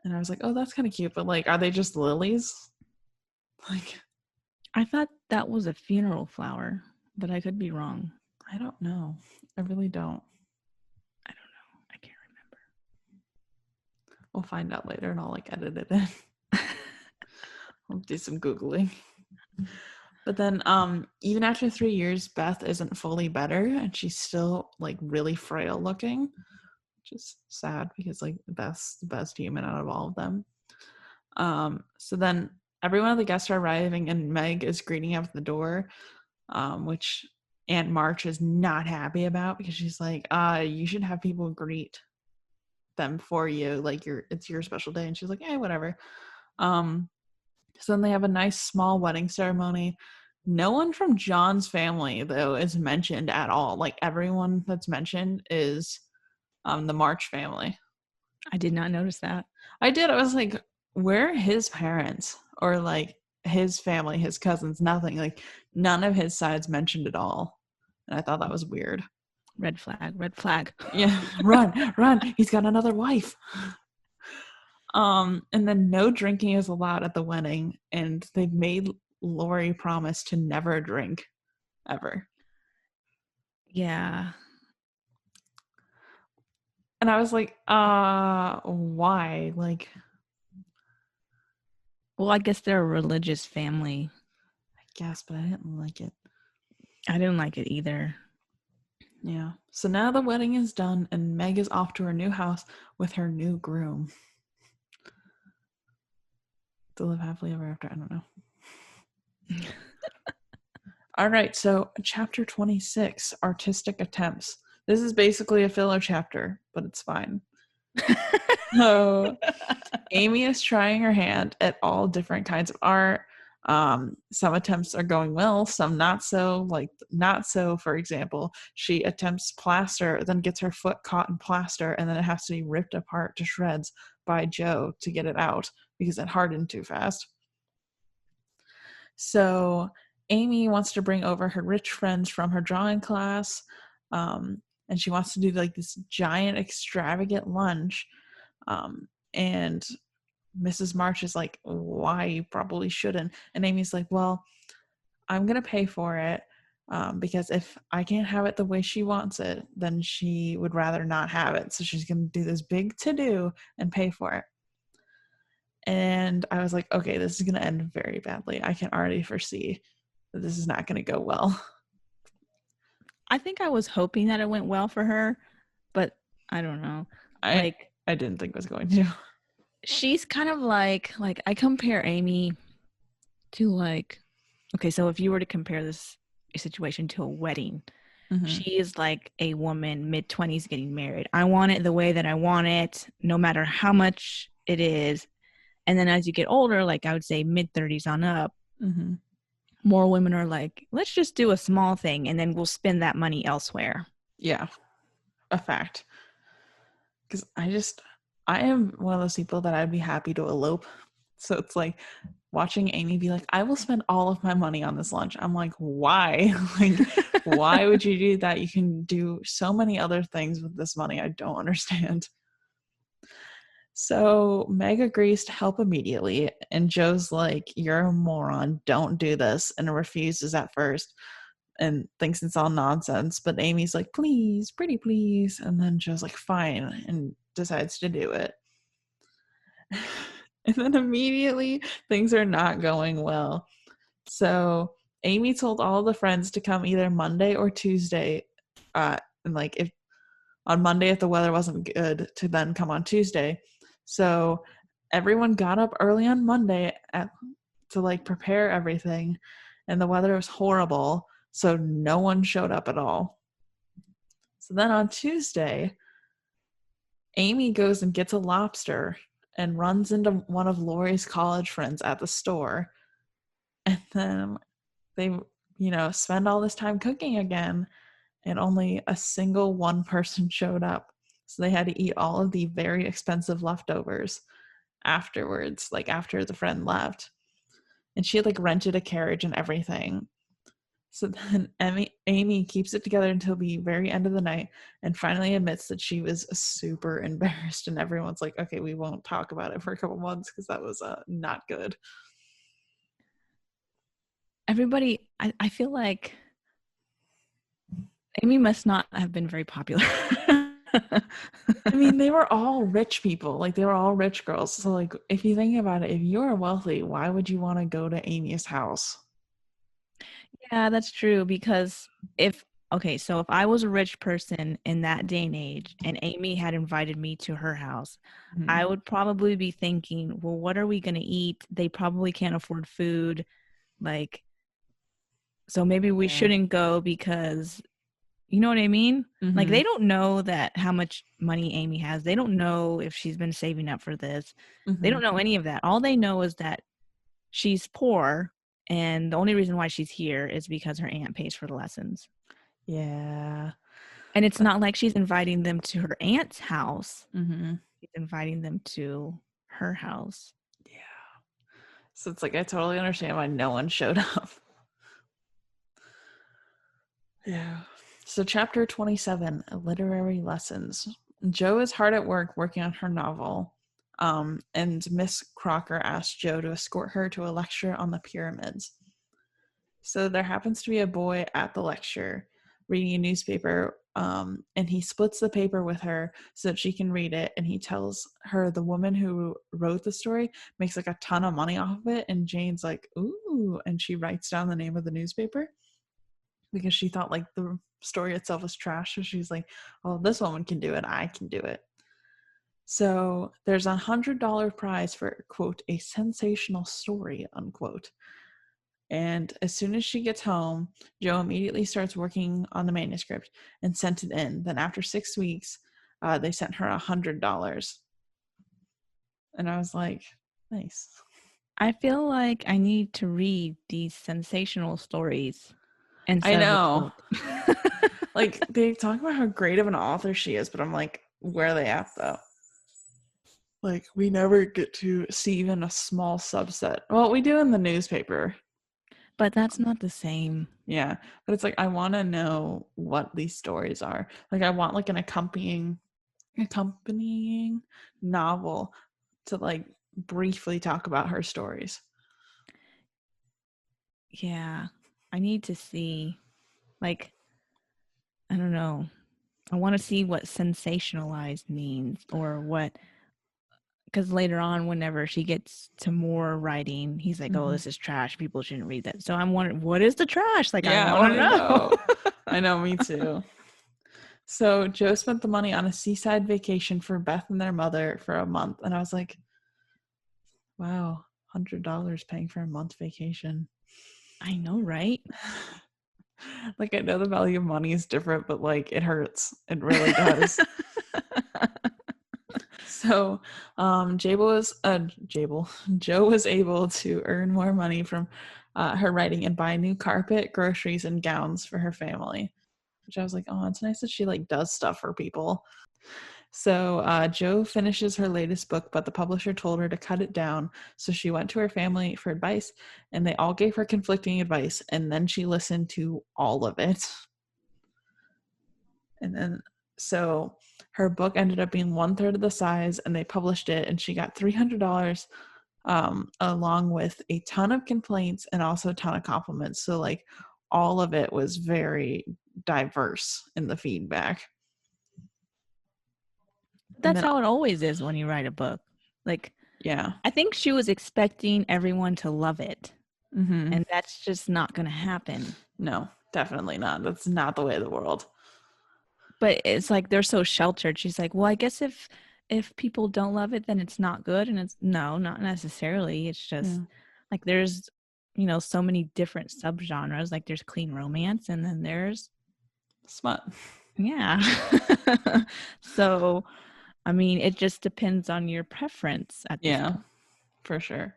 And I was like, oh, that's kind of cute, but like, are they just lilies? Like, I thought that was a funeral flower, but I could be wrong. I don't know. I really don't. I don't know. I can't We'll find out later and I'll like edit it in. remember. I'll do some Googling. But then even after 3 years, Beth isn't fully better and she's still like really frail looking, which is sad because like Beth's the best human out of all of them. So then every one of the guests are arriving and Meg is greeting up at the door, which Aunt March is not happy about because she's like, you should have people greet them for you, like it's your special day. And she's like, whatever. So then they have a nice small wedding ceremony. No one from John's family though is mentioned at all. Like everyone that's mentioned is the March family. I did not notice that. I did. I was like, where are his parents or like his family, his cousins? Nothing. Like none of his sides mentioned at all. And I thought that was weird. Red flag, red flag. Yeah, run. He's got another wife. And then no drinking is allowed at the wedding, and they've made Lori promise to never drink ever. Yeah. And I was like, why? Like, Well, I guess they're a religious family. I guess, but I didn't like it. I didn't like it either. Yeah. So now the wedding is done, and Meg is off to her new house with her new groom. To live happily ever after. I don't know. All right. So, chapter 26, artistic attempts. This is basically a filler chapter, but it's fine. So, Amy is trying her hand at all different kinds of art. Some attempts are going well, some not so. Like, not so, for example, she attempts plaster, then gets her foot caught in plaster, and then it has to be ripped apart to shreds by Joe to get it out because it hardened too fast. So, Amy wants to bring over her rich friends from her drawing class, and she wants to do like this giant, extravagant lunch. And Mrs. March is like, why? You probably shouldn't. And Amy's like, well, I'm going to pay for it because if I can't have it the way she wants it, then she would rather not have it. So she's going to do this big to-do and pay for it. And I was like, okay, this is going to end very badly. I can already foresee that this is not going to go well. I think I was hoping that it went well for her, but I don't know. I didn't think it was going to. She's kind of like I compare Amy to okay, so if you were to compare this situation to a wedding, she is like a woman mid-20s getting married. I want it the way that I want it, no matter how much it is. And then as you get older, like I would say mid-30s on up, more women are like, let's just do a small thing and then we'll spend that money elsewhere. Yeah, a fact. Because I am one of those people that I'd be happy to elope. So it's like watching Amy be like, I will spend all of my money on this lunch. I'm like, why? Like, why would you do that? You can do so many other things with this money. I don't understand. So Meg agrees to help immediately, and Joe's like, you're a moron, don't do this, and refuses at first and thinks it's all nonsense. But Amy's like, please, pretty please. And then Joe's like, fine, and decides to do it. And then immediately things are not going well. So Amy told all the friends to come either Monday or Tuesday. And like if on Monday, if the weather wasn't good, to then come on Tuesday. So everyone got up early on Monday to like prepare everything, and the weather was horrible. So no one showed up at all. So then on Tuesday, Amy goes and gets a lobster and runs into one of Lori's college friends at the store. And then they, spend all this time cooking again, and only a single one person showed up. So they had to eat all of the very expensive leftovers afterwards, like after the friend left. And she had like rented a carriage and everything. So then Amy keeps it together until the very end of the night and finally admits that she was super embarrassed. And everyone's like, okay, we won't talk about it for a couple months because that was not good. Everybody, I feel like Amy must not have been very popular. I mean, they were all rich people. Like, they were all rich girls. So, like, if you think about it, if you're wealthy, why would you want to go to Amy's house? Yeah, that's true. Because if I was a rich person in that day and age and Amy had invited me to her house, I would probably be thinking, well, what are we going to eat? They probably can't afford food. Like, so maybe we shouldn't go because, you know what I mean? Like, they don't know that how much money Amy has. They don't know if she's been saving up for this. They don't know any of that. All they know is that she's poor, and the only reason why she's here is because her aunt pays for the lessons. Yeah. And it's not like she's inviting them to her aunt's house. She's inviting them to her house. Yeah. So it's like, I totally understand why no one showed up. Yeah. So chapter 27, literary lessons. Jo is hard at work working on her novel. And Miss Crocker asked Jo to escort her to a lecture on the pyramids. So there happens to be a boy at the lecture reading a newspaper, and he splits the paper with her so that she can read it, and he tells her the woman who wrote the story makes like a ton of money off of it, and Jane's like, ooh, and she writes down the name of the newspaper because she thought like the story itself was trash. So she's like, oh, this woman can do it, I can do it. So there's $100 prize for, quote, a sensational story, unquote. And as soon as she gets home, Jo immediately starts working on the manuscript and sent it in. Then after 6 weeks, they sent her $100. And I was like, nice. I feel like I need to read these sensational stories I instead know. of a book. Like, they talk about how great of an author she is, but I'm like, where are they at, though? Like, we never get to see even a small subset. Well, we do in the newspaper. But that's not the same. Yeah. But it's like, I want to know what these stories are. Like, I want like an accompanying novel to like briefly talk about her stories. Yeah. I need to see, like, I don't know. I want to see what sensationalized means, or what, because later on, whenever she gets to more writing, he's like, "Oh, Mhm. this is trash. People shouldn't read that." So I'm wondering, what is the trash? Like, I Yeah, I want want to to know. know. I know, me too. So Joe spent the money on a seaside vacation for Beth and their mother for a month. And I was like, wow, $100 paying for a month vacation. I know, right? Like, I know the value of money is different, but like, it hurts. It really does. So, Joe was able to earn more money from her writing and buy new carpet, groceries, and gowns for her family. Which I was like, oh, it's nice that she like does stuff for people. So Joe finishes her latest book, but the publisher told her to cut it down. So she went to her family for advice, and they all gave her conflicting advice. And then she listened to all of it. And then, so her book ended up being 1/3 of the size, and they published it, and she got $300, along with a ton of complaints and also a ton of compliments. So, like, all of it was very diverse in the feedback. And That's then, how it always is when you write a book. Like, yeah. I think she was expecting everyone to love it, Mm-hmm. and that's just not going to happen. No, definitely not. That's not the way of the world. But it's like they're so sheltered. She's like, well, I guess if people don't love it, then it's not good. And it's no, not necessarily. It's just Yeah. like there's, you know, so many different subgenres. Like there's clean romance, and then there's Smut. yeah. So, I mean, it just depends on your preference at this Yeah, point. for sure.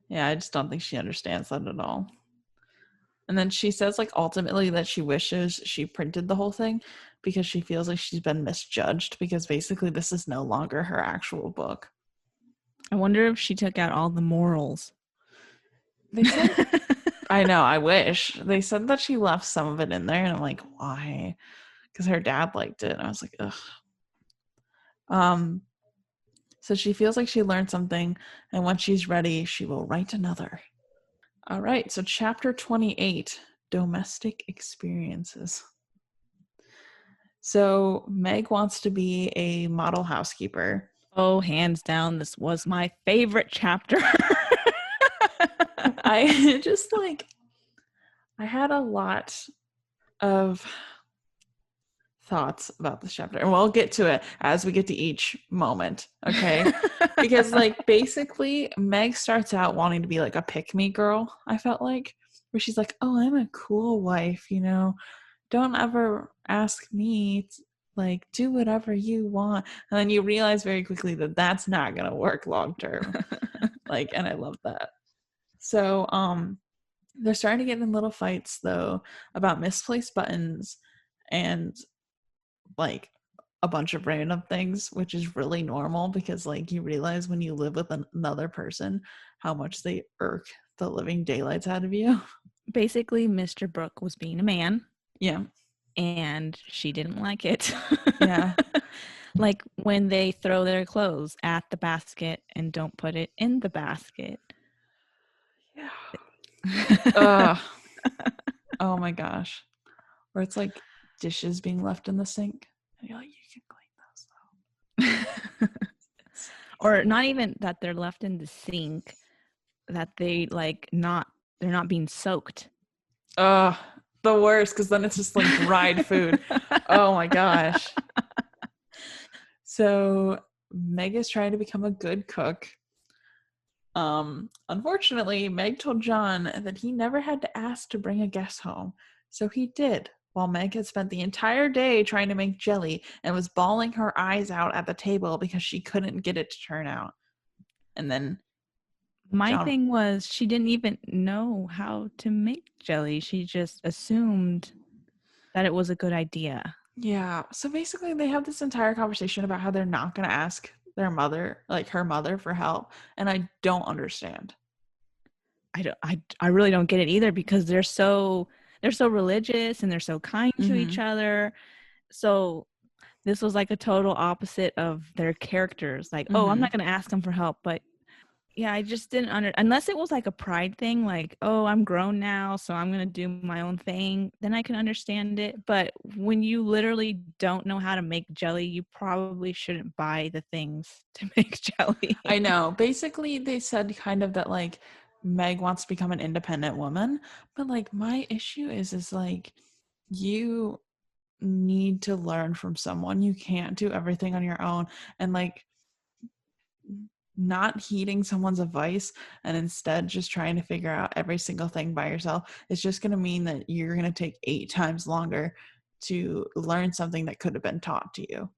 Yeah, I just don't think she understands that at all. And then she says, like, ultimately that she wishes she printed the whole thing because she feels like she's been misjudged because basically this is no longer her actual book. I wonder if she took out all the morals. They said, I know, I wish. They said that she left some of it in there, and I'm like, why? Because her dad liked it. And I was like, ugh. So she feels like she learned something, and when she's ready, she will write another. All right, so chapter 28, domestic experiences. So Meg wants to be a model housekeeper. Oh, hands down, this was my favorite chapter. I just like, I had a lot of thoughts about this chapter, and we'll get to it as we get to each moment, okay? Because like basically Meg starts out wanting to be like a pick-me girl, I felt like, where she's like, oh, I'm a cool wife, you know, don't ever ask me to, like, do whatever you want. And then you realize very quickly that that's not gonna work long term. Like, and I love that. So they're starting to get in little fights though about misplaced buttons and like a bunch of random things, which is really normal because like you realize when you live with another person how much they irk the living daylights out of you. Basically, Mr. Brooke was being a man. Yeah. And she didn't like it. Yeah. Like when they throw their clothes at the basket and don't put it in the basket. Yeah. Oh my gosh. Or it's like dishes being left in the sink. And you're like, you can clean those though. Or not even that they're left in the sink, that they're not being soaked. The worst, because then it's just like dried food. Oh my gosh. So Meg is trying to become a good cook. Unfortunately, Meg told John that he never had to ask to bring a guest home. So he did, while Meg had spent the entire day trying to make jelly and was bawling her eyes out at the table because she couldn't get it to turn out. And then My John, thing was she didn't even know how to make jelly. She just assumed that it was a good idea. yeah. So basically, they have this entire conversation about how they're not going to ask their mother, like her mother, for help. And I don't understand. I really don't get it either because they're so religious and they're so kind to each other. So this was like a total opposite of their characters. Like, oh, I'm not going to ask them for help, but Yeah, I just didn't unless it was like a pride thing, like, oh, I'm grown now, so I'm gonna do my own thing, then I can understand it. But when you literally don't know how to make jelly, you probably shouldn't buy the things to make jelly. I know. Basically, they said kind of that like Meg wants to become an independent woman, but like my issue is like you need to learn from someone. You can't do everything on your own, and like not heeding someone's advice and instead just trying to figure out every single thing by yourself is just going to mean that you're going to take 8 times longer to learn something that could have been taught to you.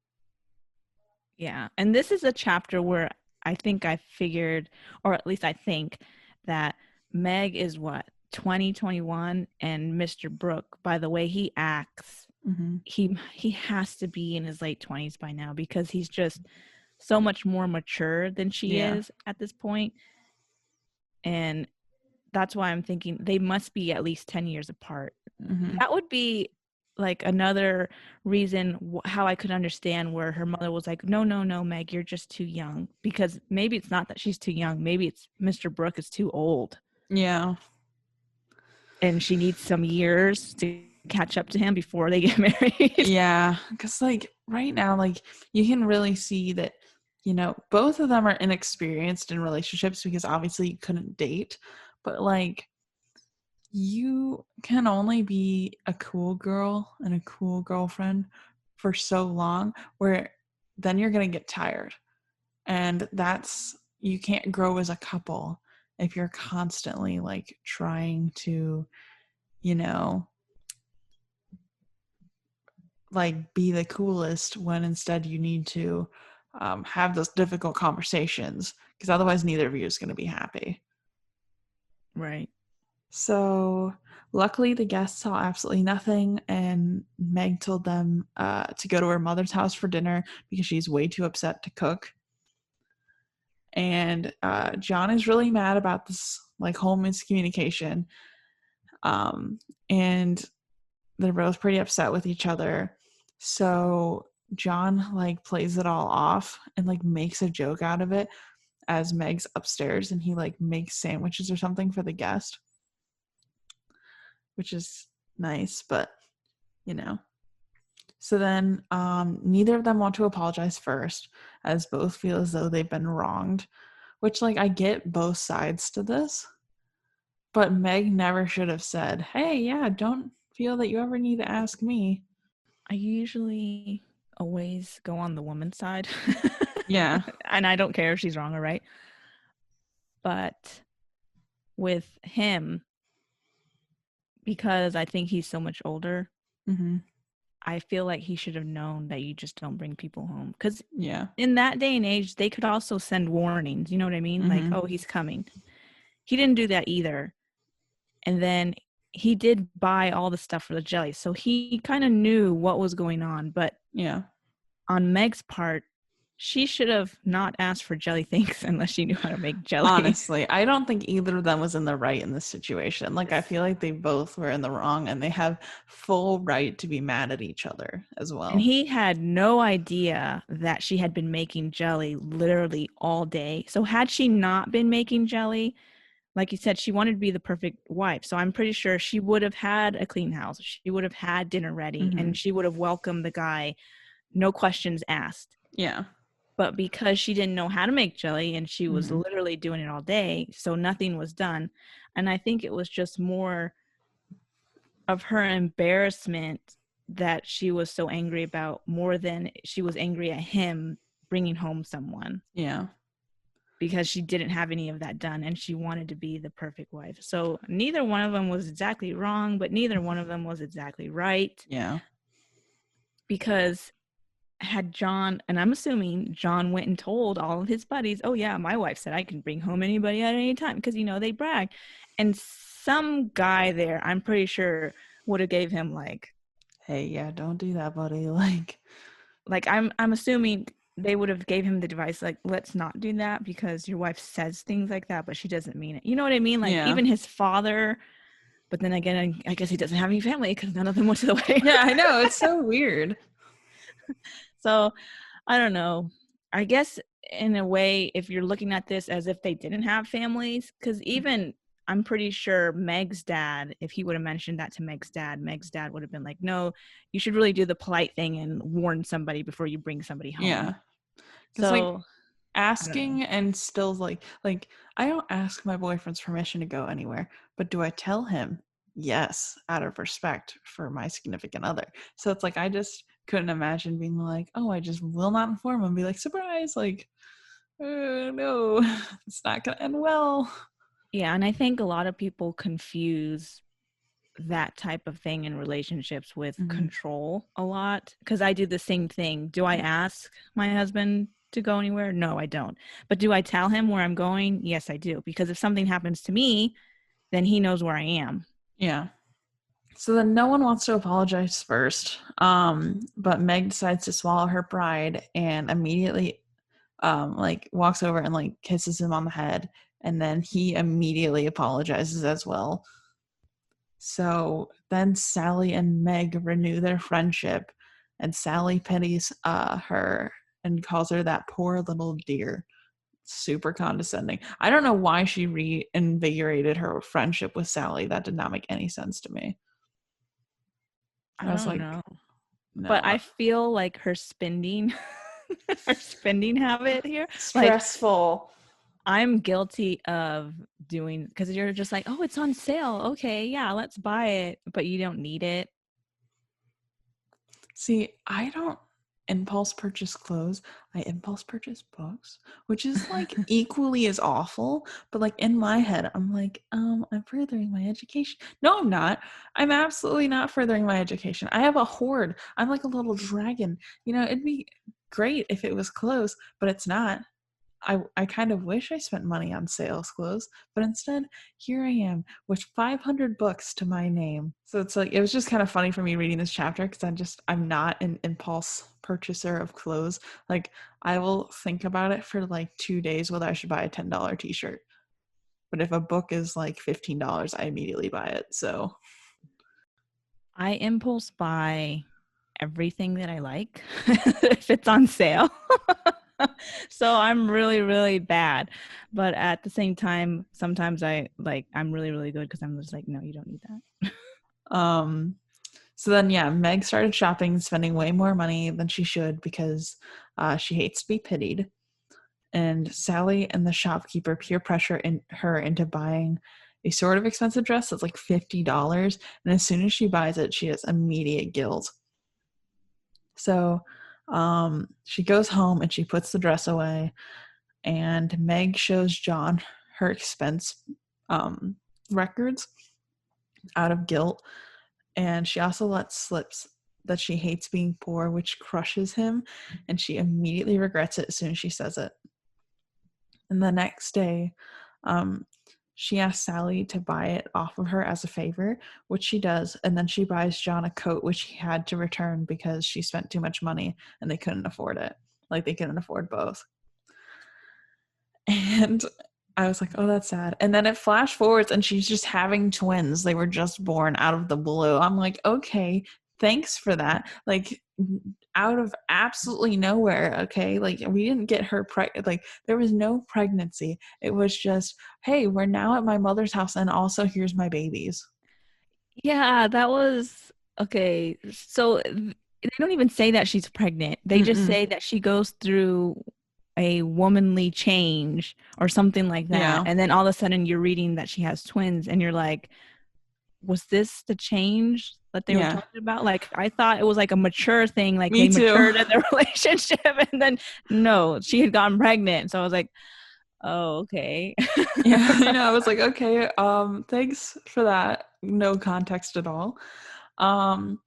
Yeah. And this is a chapter where I think I figured, or at least I think, that Meg is what, 2021, and Mr. Brooke, by the way he acts, Mm-hmm. he has to be in his late 20s by now, because he's just so much more mature than she Yeah. is at this point. And that's why I'm thinking they must be at least 10 years apart. Mm-hmm. That would be like another reason how I could understand where her mother was like, no, no, no, Meg, you're just too young. Because maybe it's not that she's too young. Maybe it's Mr. Brooke is too old Yeah. and she needs some years to catch up to him before they get married. Yeah. Because, like, right now, like, you can really see that, both of them are inexperienced in relationships because obviously you couldn't date. But, like, you can only be a cool girl and a cool girlfriend for so long where then you're going to get tired. And you can't grow as a couple if you're constantly like trying to, you know, like be the coolest when instead you need to have those difficult conversations because otherwise neither of you is going to be happy. Right. So luckily the guests saw absolutely nothing, and Meg told them to go to her mother's house for dinner because she's way too upset to cook. And John is really mad about this like whole miscommunication, and they're both pretty upset with each other. So John like plays it all off and like makes a joke out of it as Meg's upstairs, and he like makes sandwiches or something for the guest, which is nice, but you know. So then neither of them want to apologize first, as both feel as though they've been wronged, which like I get both sides to this. But Meg never should have said, hey, yeah, don't feel that you ever need to ask me. I usually always go on the woman's side. Yeah. And I don't care if she's wrong or right. But with him, because I think he's so much older, Mm-hmm. I feel like he should have known that you just don't bring people home. Because Yeah. in that day and age, they could also send warnings. You know what I mean? Like, Mm-hmm. oh, he's coming. He didn't do that either. And then he did buy all the stuff for the jelly. So he kind of knew what was going on. But Yeah. on Meg's part, she should have not asked for jelly things unless she knew how to make jelly. Honestly, I don't think either of them was in the right in this situation. Like, I feel like they both were in the wrong and they have full right to be mad at each other as And well. he had no idea that she had been making jelly literally all day. So had she not been making jelly, like you said, she wanted to be the perfect wife. So I'm pretty sure she would have had a clean house. She would have had dinner ready, Mm-hmm. and she would have welcomed the guy, no questions asked. Yeah. But because she didn't know how to make jelly and she was Mm-hmm. literally doing it all day, so nothing was done. And I think it was just more of her embarrassment that she was so angry about, more than she was angry at him bringing home someone, Yeah. because she didn't have any of that done and she wanted to be the perfect wife. So neither one of them was exactly wrong, but neither one of them was exactly right. Yeah. Because had John, and I'm assuming John went and told all of his buddies, oh yeah, my wife said I can bring home anybody at any time, because they brag. And some guy there, I'm pretty sure, would have gave him like Hey, yeah, don't do that, buddy. like I'm assuming they would have gave him the advice like, let's not do that because your wife says things like that but she doesn't mean it. You know what I mean? Like, yeah. even his father. But then again, I guess he doesn't have any family because none of them went to the wedding. Yeah, I know. It's so weird. So I don't know. I guess in a way, if you're looking at this as if they didn't have families, because even I'm pretty sure Meg's dad, if he would have mentioned that to Meg's dad would have been like, no, you should really do the polite thing and warn somebody before you bring somebody home. Yeah. Because like So asking and still like I don't ask my boyfriend's permission to go anywhere, but do I tell him? Yes, out of respect for my significant other. So it's like I just couldn't imagine being like, oh, I just will not inform him, be like, surprise, like, no, it's not gonna end well. yeah, and I think a lot of people confuse that type of thing in relationships with control a lot, because I do the same thing. Do I ask my husband to go anywhere? No, I don't. But do I tell him where I'm going? Yes, I do, because if something happens to me, then he knows where I am. Yeah. So then no one wants to apologize first. But Meg decides to swallow her pride and immediately like walks over and like kisses him on the head, and then he immediately apologizes as well. So then Sally and Meg renew their friendship, and Sally pities her and calls her that poor little dear. Super condescending. I don't know why she reinvigorated her friendship with Sally. That did not make any sense to me. I I was don't like, know. But no. I feel like her spending her spending habit here, like Stressful. I'm guilty of doing, because you're just like, oh, it's on sale. Okay, yeah, let's buy it. But you don't need it. See, I don't impulse purchase clothes. I impulse purchase books, which is like equally as awful. But like in my head, I'm like, I'm furthering my education. No, I'm not. I'm absolutely not furthering my education. I have a hoard. I'm like a little dragon. You know, it'd be great if it was clothes, but it's not. I kind of wish I spent money on sales clothes, but instead, here I am with 500 books to my name. So it's like, it was just kind of funny for me reading this chapter because I'm not an impulse purchaser of clothes. Like, I will think about it for like 2 days whether I should buy a $10 t shirt. But if a book is like $15, I immediately buy it. So, I impulse buy everything that I like if it's on sale. So I'm really, really bad. But at the same time, sometimes I'm really, really good because I'm just like, no, you don't need that. um, so then, yeah, Meg started shopping, spending way more money than she should because she hates to be pitied. And Sally and the shopkeeper peer pressure her into buying a sort of expensive dress that's like $50. And as soon as she buys it, she has immediate guilt. So she goes home and she puts the dress away. And Meg shows John her expense records out of guilt. And she also lets slips that she hates being poor, which crushes him. And she immediately regrets it as soon as she says it. And the next day, she asks Sally to buy it off of her as a favor, which she does. And then she buys John a coat, which he had to return because she spent too much money and they couldn't afford it. Like, they couldn't afford both. And I was like, oh, that's sad. And then it flash forwards and she's just having twins. They were just born out of the blue. I'm like, okay, thanks for that. Like, out of absolutely nowhere. Okay. Like, we didn't get her like, there was no pregnancy. It was just, hey, we're now at my mother's house and also here's my babies. Yeah, that was okay. So they don't even say that she's pregnant. They just Mm-mm. say that she goes through a womanly change or something like that. Yeah. And then all of a sudden you're reading that she has twins and you're like, was this the change that they were Yeah. talking about? Like, I thought it was like a mature thing, like Me they too. matured in their relationship, and then no, she had gotten pregnant. So I was like, oh, okay. Yeah. I was like, okay, thanks for that. No context at all. Um,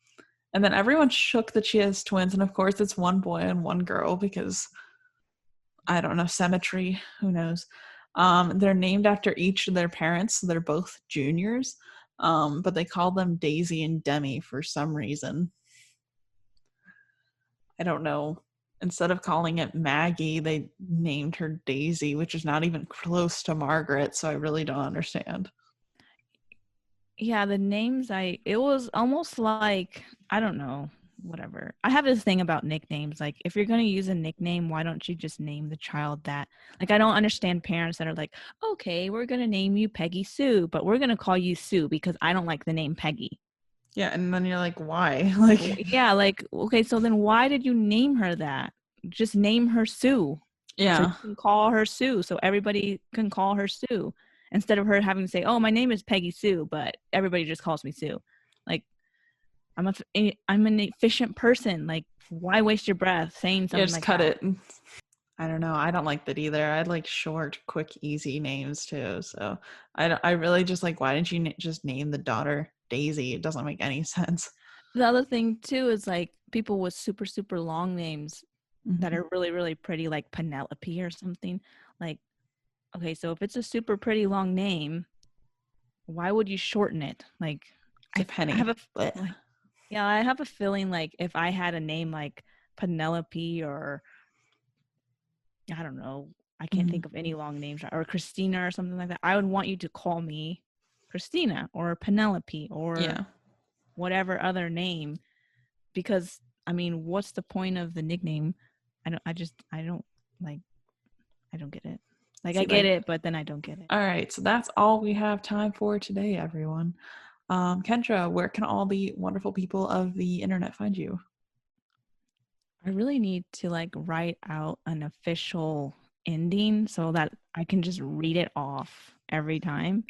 And then everyone shook that she has twins. And of course, it's one boy and one girl because I don't know, symmetry, who knows. They're named after each of their parents. So they're both juniors, but they call them Daisy and Demi for some reason. I don't know. Instead of calling it Maggie, they named her Daisy, which is not even close to Margaret. So I really don't understand. Yeah, the names it was almost like, I don't know. whatever. I have this thing about nicknames. Like, if you're going to use a nickname, why don't you just name the child that? Like, I don't understand parents that are like, okay, we're going to name you Peggy Sue, but we're going to call you Sue because I don't like the name Peggy. Yeah, and then you're like, why? Like, yeah, like, okay, so then why did you name her that? Just name her Sue. So yeah. you can call her Sue, so everybody can call her Sue. Instead of her having to say, oh, my name is Peggy Sue, but everybody just calls me Sue. Like, I'm an efficient person. Like, why waste your breath saying something Just like cut that? it. I don't know. I don't like that either. I like short, quick, easy names too. So I really just like, why didn't you just name the daughter Daisy? It doesn't make any sense. The other thing too is like people with super, super long names that Mm-hmm. are really, really pretty, like Penelope or something. Like, okay, so if it's a super pretty long name, why would you shorten it? Like, It's a I have penny. a like, yeah, I have a feeling like if I had a name like Penelope or I don't know, I can't Mm-hmm. think of any long names, or Christina or something like that, I would want you to call me Christina or Penelope or Yeah. whatever other name, because I mean, what's the point of the nickname? I don't like, I don't get it. Like, I See, get like, it, but then I don't get it. all right. So that's all we have time for today, everyone. Kendra, where can all the wonderful people of the internet find you? I really need to like write out an official ending so that I can just read it off every time.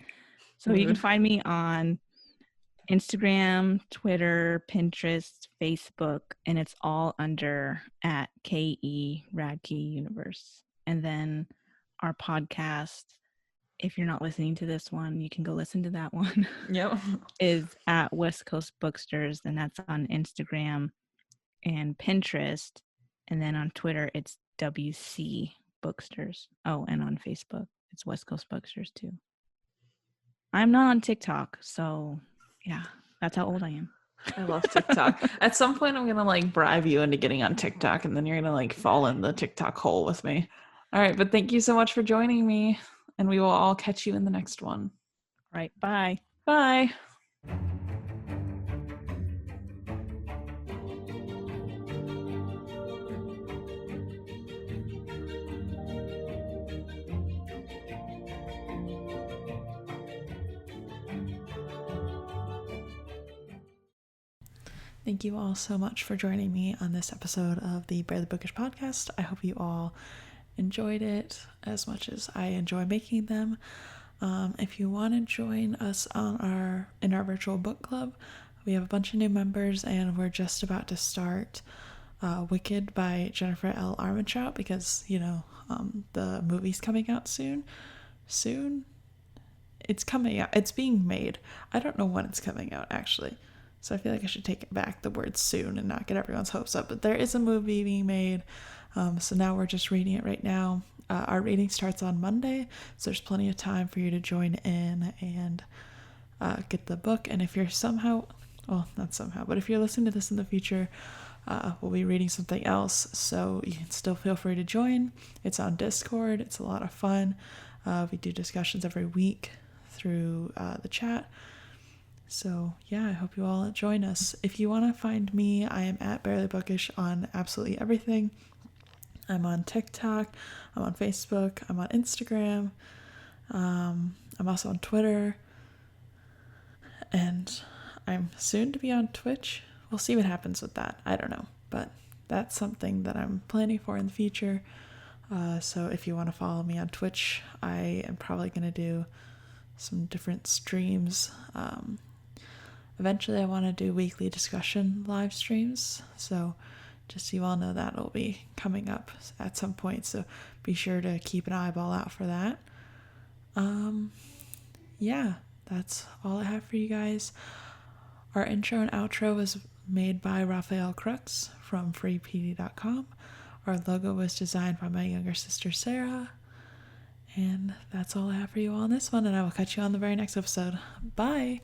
So you can Rude. find me on Instagram, Twitter, Pinterest, Facebook, and it's all under at KE Radke Universe. And then our podcast, if you're not listening to this one, you can go listen to that one, Yep. is at West Coast Booksters, and that's on Instagram and Pinterest. And then on Twitter, it's WC Booksters. Oh, and on Facebook, it's West Coast Booksters too. I'm not on TikTok, so yeah, that's how old I am. I love TikTok. At some point, I'm going to like bribe you into getting on TikTok, and then you're going to like fall in the TikTok hole with me. All right. But thank you so much for joining me, and we will all catch you in the next one. All right, bye. Bye. Thank you all so much for joining me on this episode of the Barely Bookish podcast. I hope you all enjoyed it as much as I enjoy making them. If you want to join us in our virtual book club, we have a bunch of new members, and we're just about to start Wicked by Jennifer L. Armentrout because the movie's coming out soon. It's coming out. It's being made. I don't know when it's coming out actually. So I feel like I should take back the word soon and not get everyone's hopes up. But there is a movie being made. So now we're just reading it right now. Our reading starts on Monday. So there's plenty of time for you to join in and get the book. And if you're not somehow, but if you're listening to this in the future, we'll be reading something else. So you can still feel free to join. It's on Discord. It's a lot of fun. We do discussions every week through the chat. So yeah, I hope you all join us. If you want to find me, I am at Barely Bookish on absolutely everything. I'm on TikTok, I'm on Facebook, I'm on Instagram, I'm also on Twitter, and I'm soon to be on Twitch. We'll see what happens with that. I don't know, but that's something that I'm planning for in the future. So if you want to follow me on Twitch, I am probably going to do some different streams. Eventually I want to do weekly discussion live streams, so just so you all know, that will be coming up at some point, so be sure to keep an eyeball out for that. Yeah, that's all I have for you guys. Our intro and outro was made by Raphael Crux from freepd.com. Our logo was designed by my younger sister Sarah. And that's all I have for you all on this one, and I will catch you on the very next episode. Bye!